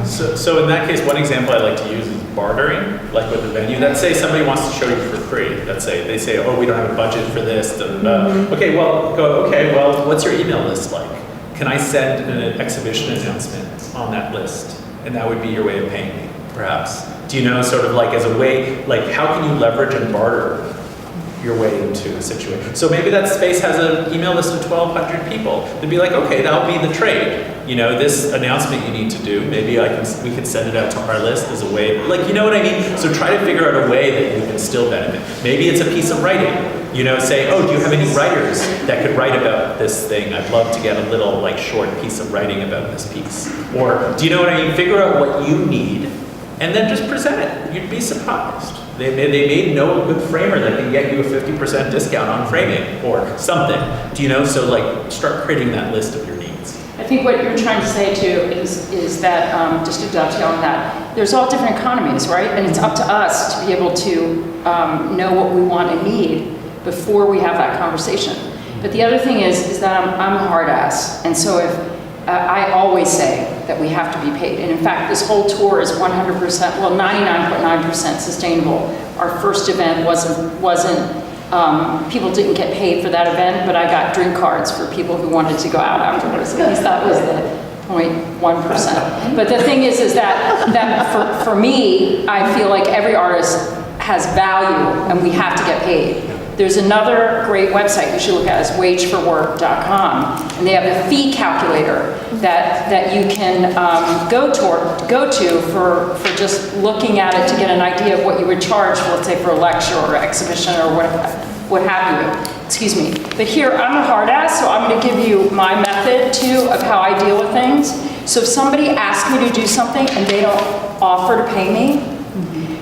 So in that case, one example I like to use is bartering, like with the venue. Let's say somebody wants to show you for free. Let's say they say, oh, we don't have a budget for this. Da, da, da. Okay, well, what's your email list like? Can I send an exhibition announcement on that list? And that would be your way of paying me, perhaps. Do you know, sort of like as a way, like how can you leverage and barter your way into a situation? So maybe that space has an email list of 1,200 people. They'd be like, okay, that'll be the trade. You know, this announcement you need to do, maybe we can send it out to our list as a way, like, you know what I mean? So try to figure out a way that you can still benefit. Maybe it's a piece of writing. You know, say, oh, do you have any writers that could write about this thing? I'd love to get a little, like, short piece of writing about this piece. Or, do you know what I mean? Figure out what you need, and then just present it. You'd be surprised. They may know a good framer that can get you a 50% discount on framing, or something. Do you know? So, like, start creating that list of your needs. I think what you're trying to say too is that, just to dovetail on that, there's all different economies, right? And it's up to us to be able to know what we want and need before we have that conversation. But the other thing is that I'm a hard ass. And so if I always say that we have to be paid. And in fact, this whole tour is 100%, well, 99.9% sustainable. Our first event wasn't people didn't get paid for that event, but I got drink cards for people who wanted to go out afterwards. At least that was the 0.1%. But the thing is that for me, I feel like every artist has value and we have to get paid. There's another great website you should look at, is wageforwork.com, and they have a fee calculator that you can go to for just looking at it to get an idea of what you would charge, let's say for a lecture or exhibition or what have you. Excuse me. But here, I'm a hard ass, so I'm going to give you my method too of how I deal with things. So if somebody asks me to do something and they don't offer to pay me,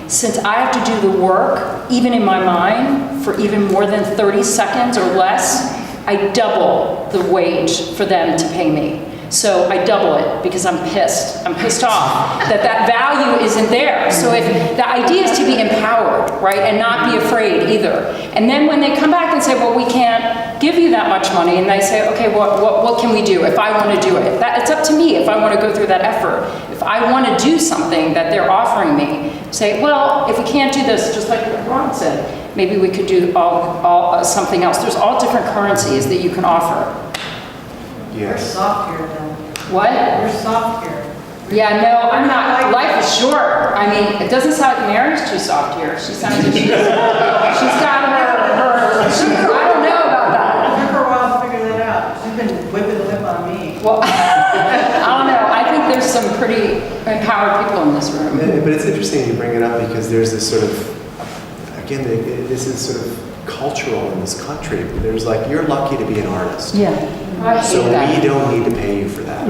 since I have to do the work, even in my mind, for even more than 30 seconds or less, I double the wage for them to pay me. So I double it because I'm pissed. I'm pissed off that value isn't there. So if the idea is to be empowered, right, and not be afraid either. And then when they come back and say, well, we can't give you that much money, and they say, okay, what can we do if I want to do it? It's up to me if I want to go through that effort. If I want to do something that they're offering me, say, well, if we can't do this, just like what Ron said, maybe we could do something else. There's all different currencies that you can offer. You're soft here, then. What? You're soft here. Yeah, no, I'm not. Life is short. I mean, it doesn't sound like Mary's too soft here. She sounds like she's got I don't know about that. It took her a while to figure that out. She's been whipping the whip on me. Well, I don't know. I think there's some pretty empowered people in this room. But it's interesting you bring it up because there's this sort of, again, this is sort of cultural in this country. There's like, you're lucky to be an artist. Yeah. So we don't need to pay you for that.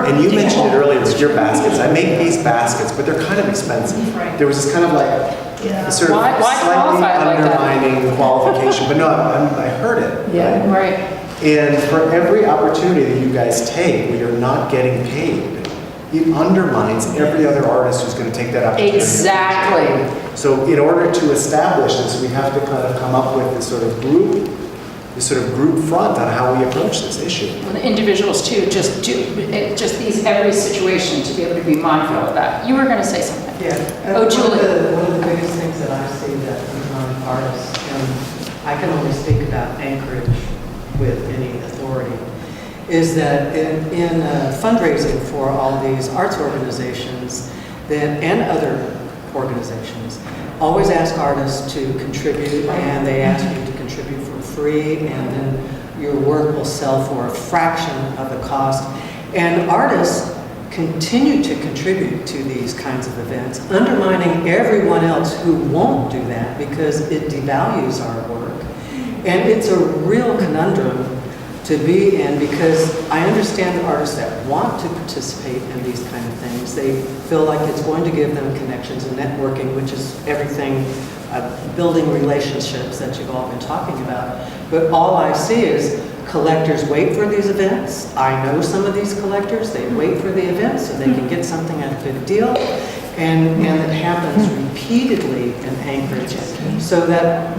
And you mentioned it earlier with your baskets. I make these baskets, but they're kind of expensive. There was this kind of like a sort of slightly undermining qualification. But no, I heard it. Yeah, right. And for every opportunity that you guys take where you're not getting paid, it undermines every other artist who's going to take that opportunity. Exactly. So in order to establish this, we have to kind of come up with this sort of group front on how we approach this issue. And the individuals too, just these every situation to be able to be mindful of that. You were going to say something. Yeah. Oh, Julie. One of the biggest things that I see that among artists, and I can only speak about Anchorage with any authority, is that in fundraising for all these arts organizations and other organizations, always ask artists to contribute, and they ask you to contribute for free, and then your work will sell for a fraction of the cost. And artists continue to contribute to these kinds of events, undermining everyone else who won't do that because it devalues our work. And it's a real conundrum to be in, because I understand the artists that want to participate in these kind of things. They feel like it's going to give them connections and networking, which is everything, building relationships that you've all been talking about. But all I see is collectors wait for these events. I know some of these collectors, they wait for the events so they can get something at a good deal. And it happens repeatedly in Anchorage, so that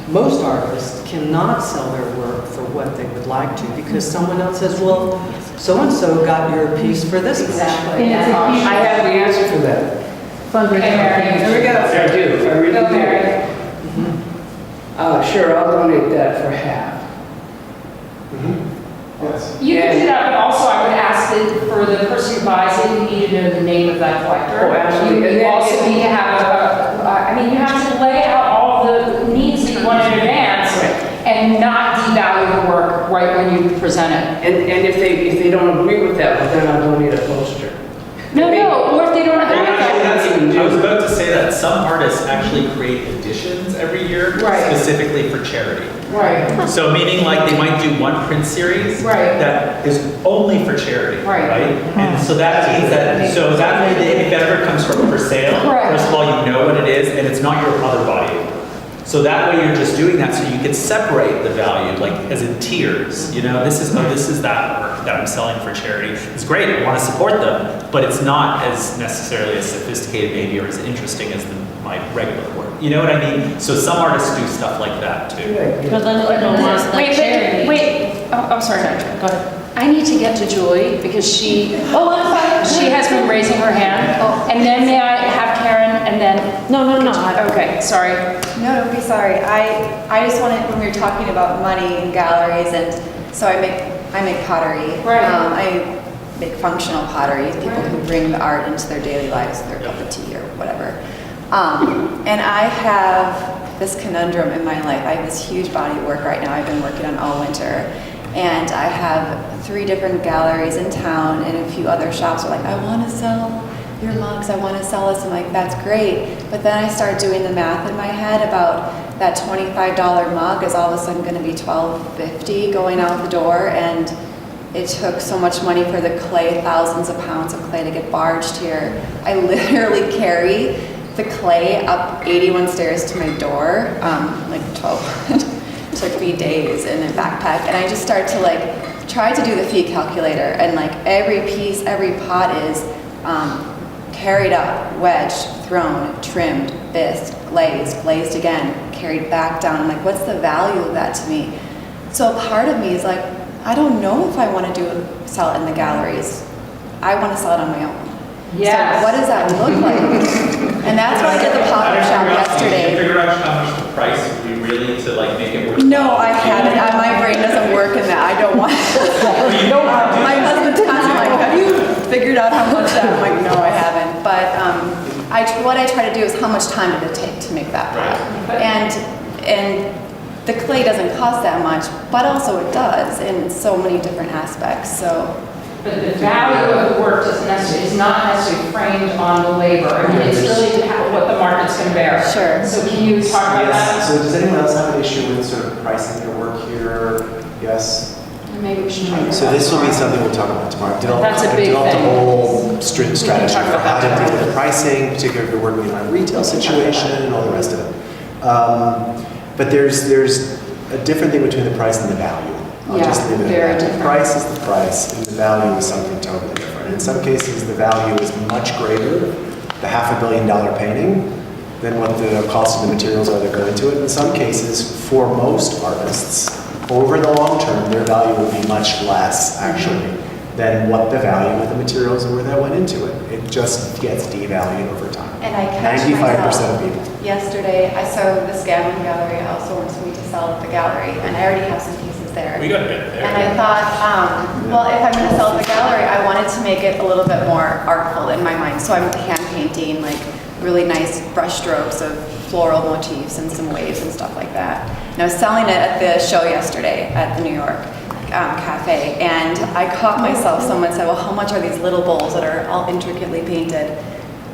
most artists cannot sell their work for what they would like to, because someone else says, well, so-and-so got your piece for this much. Exactly. And it's a huge- I have the answer for that. Fundraiser. There we go. I do, I really Go, do. Mary. Sure, I'll donate that for half. Yes. You can do that, but also I would ask that for the person who buys it, you need to know the name of that collector. Oh, absolutely. You also need to have you have to lay out all the needs that you want in advance and not devalue the work right when you present it. And if they don't agree with that, well, then I'll donate a poster. No, or if they don't agree with that. I was about to say that some artists actually create editions every year specifically for charity. Right. So meaning like they might do one print series that is only for charity, right? And so that means that if it ever comes for sale, first of all, you know what it is, and it's not your other body of work. So that way you're just doing that so you can separate the value, like as in tiers. You know, this is that work that I'm selling for charity. It's great, I want to support them, but it's not as necessarily as sophisticated maybe or as interesting as my regular work. You know what I mean? So some artists do stuff like that too. But then I don't want like charity. Wait. Oh, I'm sorry. Go ahead. I need to get to Julie because she has been raising her hand. And then may I have Karen and then? No. Okay, sorry. No, don't be sorry. I just wanted, when we were talking about money and galleries, and so I make pottery. Right. I make functional pottery, people who bring the art into their daily lives, their cup of tea or whatever. And I have this conundrum in my life. I have this huge body of work right now I've been working on all winter. And I have 3 different galleries in town, and a few other shops are like, I want to sell your mugs, I want to sell this. I'm like, that's great. But then I start doing the math in my head about that $25 mug is all of a sudden going to be $12.50 going out the door. And it took so much money for the clay, thousands of pounds of clay to get barged here. I literally carry the clay up 81 stairs to my door, like 12. Took me days in a backpack, and I just start to try to do the fee calculator, and every piece, every pot is carried up, wedged, thrown, trimmed, bisque, glazed again, carried back down. I'm like, what's the value of that to me? So a part of me is like, I don't know if I want to sell it in the galleries. I want to sell it on my own. Yes. So what does that look like? And that's why I did the pop-up shop yesterday. Did you figure out how much the price would be really to make it worth? No, I haven't. My brain doesn't work in that. I don't want my husband's constantly like, have you figured out how much that? I'm like, no, I haven't. But what I try to do is how much time did it take to make that pot? And the clay doesn't cost that much, but also it does in so many different aspects. So. But the value of the work is not necessarily framed on the labor. I mean, it's really what the market's going to bear. Sure. So can you talk about that? So does anyone else have an issue with sort of pricing their work here? Yes? Maybe we should try. So this will be something we'll talk about tomorrow. That's a big develop thing. a whole strategy talk for about how to that deal tomorrow. with the pricing, particularly if you're working on a retail situation and all the rest of it. But there's a different thing between the price and the value. I'll just leave it at that. The price is the price, and the value is something totally different. In some cases, the value is much greater, the $500 million painting, than what the cost of the materials are that go into it. In some cases, for most artists, over the long term, their value will be much less, actually, than what the value of the materials were that went into it. It just gets devalued over time. And I catch 95% myself. of people. Yesterday, I saw the Scanlon Gallery also wants me to sell at the gallery, and I already have some pieces there. We got a bit there. And I thought, well, if I'm going to sell at the gallery, I wanted to make it a little bit more artful in my mind. So I'm hand painting really nice brush strokes of floral motifs and some waves and stuff like that. And I was selling it at the show yesterday at the New York cafe, and I caught myself. Someone said, well, how much are these little bowls that are all intricately painted?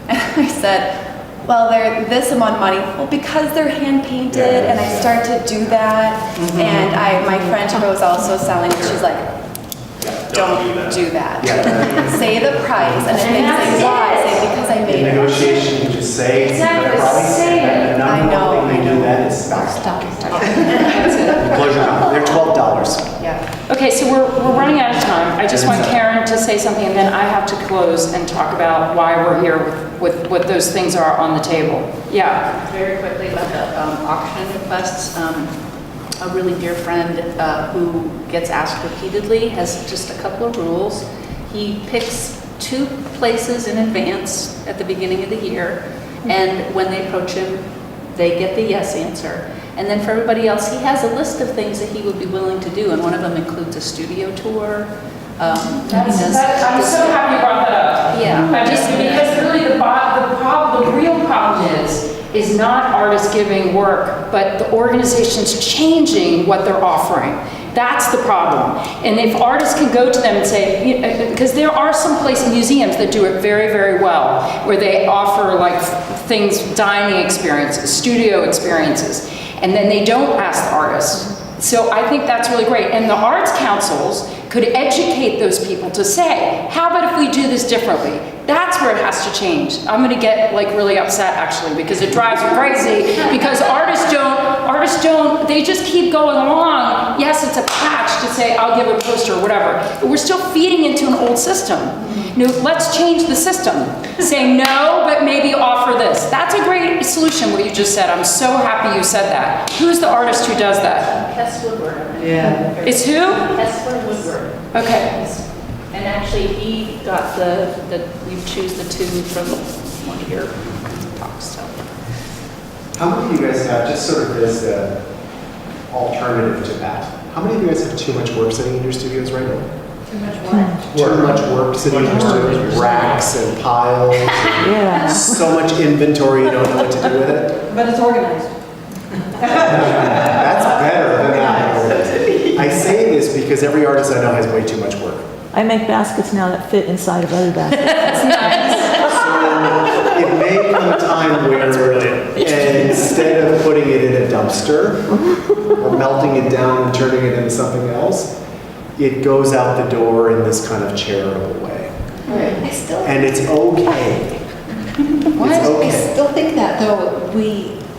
And I said, well, they're this amount of money. Well, because they're hand painted, and I start to do that. And my friend who was also selling it, she's like, don't do that. Say the price, and if they say why, say because I made In it. negotiation, you just say the price, and the number one thing you do then is stop. That's it. Close your mouth. They're $12. Yeah. Okay, so we're running out of time. I just want Karen to say something, and then I have to close and talk about why we're here with what those things are on the table. Yeah. Very quickly about the auction requests. a really dear friend who gets asked repeatedly, has just a couple of rules. He picks 2 places in advance at the beginning of the year, and when they approach him, they get the yes answer. And then for everybody else, he has a list of things that he would be willing to do, and one of them includes a studio tour. I'm so happy you brought that up. Yeah. Because really the real problem is not artists giving work, but the organizations changing what they're offering. That's the problem. And if artists can go to them and say, because there are some places, museums that do it very, very well, where they offer like things, dining experiences, studio experiences, and then they don't ask the artists. So I think that's really great. And the arts councils could educate those people to say, how about if we do this differently? That's where it has to change. I'm gonna get like really upset actually, because it drives me crazy, because artists don't, they just keep going along. Yes, it's a patch to say, I'll give a poster or whatever, but we're still feeding into an old system. You know, let's change the system. Say no, but maybe offer this. That's a great solution, what you just said. I'm so happy you said that. Who's the artist who does that? Hess Woodward. Yeah. It's who? Hess Woodward. Okay. And actually, he got you choose the 2 from one of your talks. So. How many of you guys have, just sort of as an alternative to that, how many of you guys have too much work sitting in your studios right now? Too much what? Too much work sitting in your studios, racks and piles, and so much inventory you don't know what to do with it? But it's organized. That's better than that. I say this because every artist I know has way too much work. I make baskets now that fit inside of other baskets. That's nice. So it may come a time where instead of putting it in a dumpster or melting it down and turning it into something else, it goes out the door in this kind of charitable way. I still, And it's okay. I It's okay. still think that though,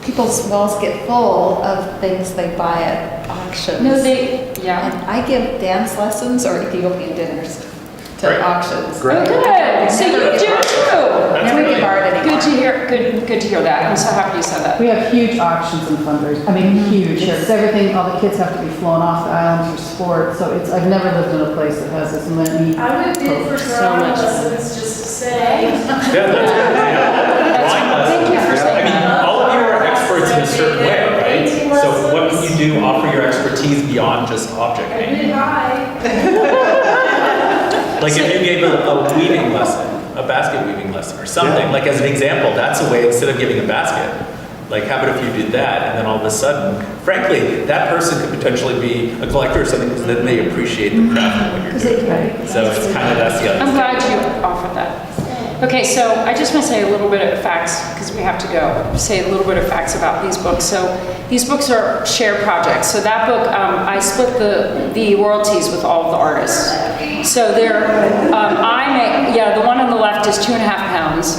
people's walls get full of things they buy at auctions. No, And yeah. I give dance lessons or Ethiopian dinners to auctions. Great. Good. So you do too. Never give art anymore. Good to hear. Good to hear that. I'm so happy you said that. We have huge auctions and fundraisers. I mean, huge. It's everything, all the kids have to be flown off the island for sport. So I've never lived in a place that has this many. I would bid for drawing lessons, just to say. Yeah, that's good. Thank you for saying I mean, all of you are experts in a certain way, right? So what can you do, offer your expertise beyond just object I painting? bid high. Like if you gave a weaving lesson, a basket weaving lesson or something, like as an example, that's a way, instead of giving a basket, like how about if you did that and then all of a sudden, frankly, that person could potentially be a collector or something because then they appreciate the craft of what you're doing. So it's kind of, that's the other I'm thing. glad you offered that. Okay, so I just want to say a little bit of facts, because we have to go, say a little bit of facts about these books. So these books are shared projects. So that book, I split the royalties with all of the artists. So they're, the one on the left is 2.5 pounds.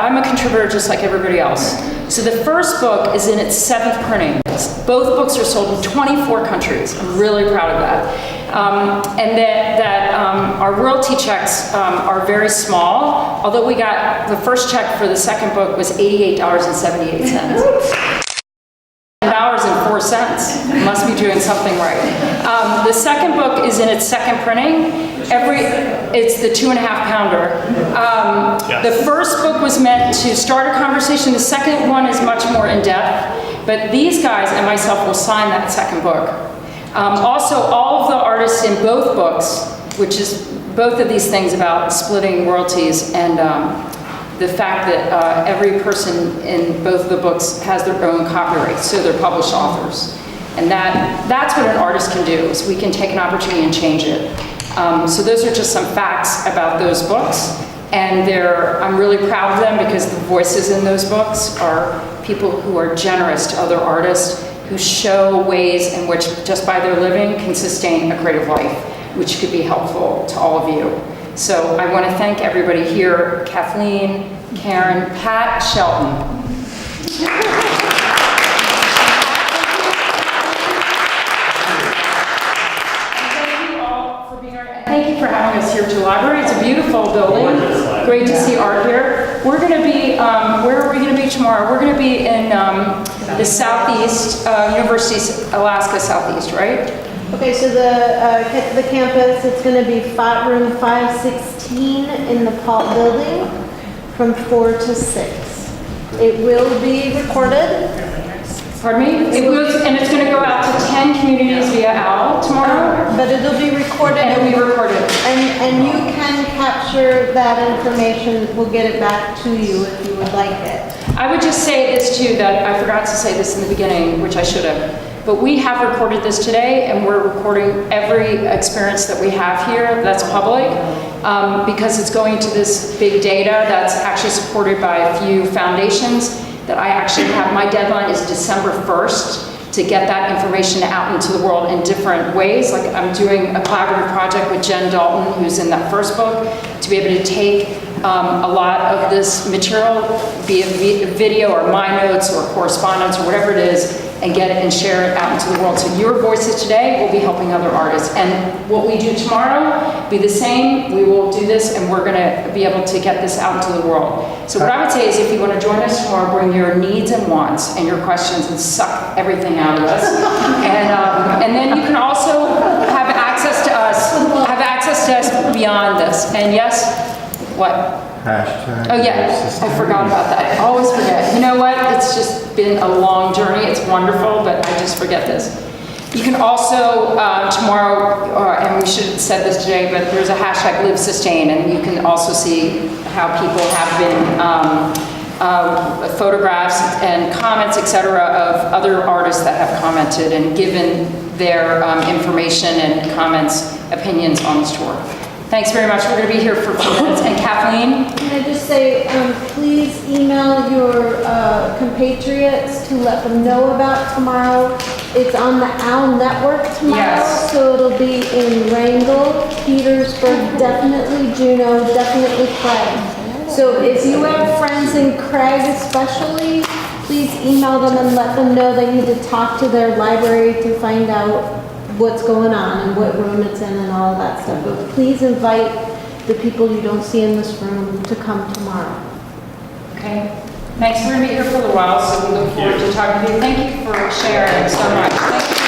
I'm a contributor just like everybody else. So the first book is in its 7th printing. Both books are sold in 24 countries. I'm really proud of that. Our royalty checks are very small, although we got the first check for the second book was $88.78. $4.04. Must be doing something right. The second book is in its 2nd printing. It's the 2.5 pounder. The first book was meant to start a conversation. The second one is much more in depth. But these guys and myself will sign that second book. Also, all of the artists in both books, which is both of these things about splitting royalties and the fact that every person in both of the books has their own copyright, so they're published authors. And that's what an artist can do, is we can take an opportunity and change it. So those are just some facts about those books. And I'm really proud of them because the voices in those books are people who are generous to other artists, who show ways in which just by their living can sustain a creative life, which could be helpful to all of you. So I want to thank everybody here, Kathleen, Karen, Pat, Shelton. Thank you for having us here to the library. It's a beautiful building. Great to see Art here. We're going to be, where are we going to be tomorrow? We're going to be in the Southeast, University of Alaska Southeast, right? Okay, so the campus, it's going to be room 516 in the Paul building from 4 to 6. It will be recorded. Pardon me? And it's going to go out to 10 communities via OWL tomorrow? But it'll be recorded. And it'll be recorded. And you can capture that information. We'll get it back to you if you would like it. I would just say this too, that I forgot to say this in the beginning, which I should have. But we have recorded this today, and we're recording every experience that we have here that's public, because it's going to this big data that's actually supported by a few foundations that I actually have. My deadline is December 1st to get that information out into the world in different ways. Like I'm doing a collaborative project with Jen Dalton, who's in that first book, to be able to take a lot of this material, be it video or my notes or correspondence or whatever it is, and get it and share it out into the world. So your voices today will be helping other artists. And what we do tomorrow be the same. We will do this, and we're gonna be able to get this out into the world. So what I would say is, if you wanna join us tomorrow, bring your needs and wants and your questions and suck everything out of us. And then you can also have access to us beyond this. And yes, what? Hashtag. Oh yeah, I forgot about that. I always forget. You know what? It's just been a long journey. It's wonderful, but I just forget this. You can also, tomorrow, and we should have said this today, but there's a hashtag Live Sustain, and you can also see how people have been, photographs and comments, etc., of other artists that have commented and given their information and comments, opinions on this tour. Thanks very much. We're going to be here for a few minutes. And Kathleen? Can I just say, please email your compatriots to let them know about tomorrow. It's on the OWL network tomorrow, yes. So it'll be in Wrangell, Petersburg, definitely Juneau, definitely Craig. So if you have friends in Craig especially, please email them and let them know they need to talk to their library to find out what's going on and what room it's in and all of that stuff. But please invite the people you don't see in this room to come tomorrow. Okay. Thanks. We're going to be here for a little while, so we look forward to talking to you. Thank you for sharing so much. Thank you.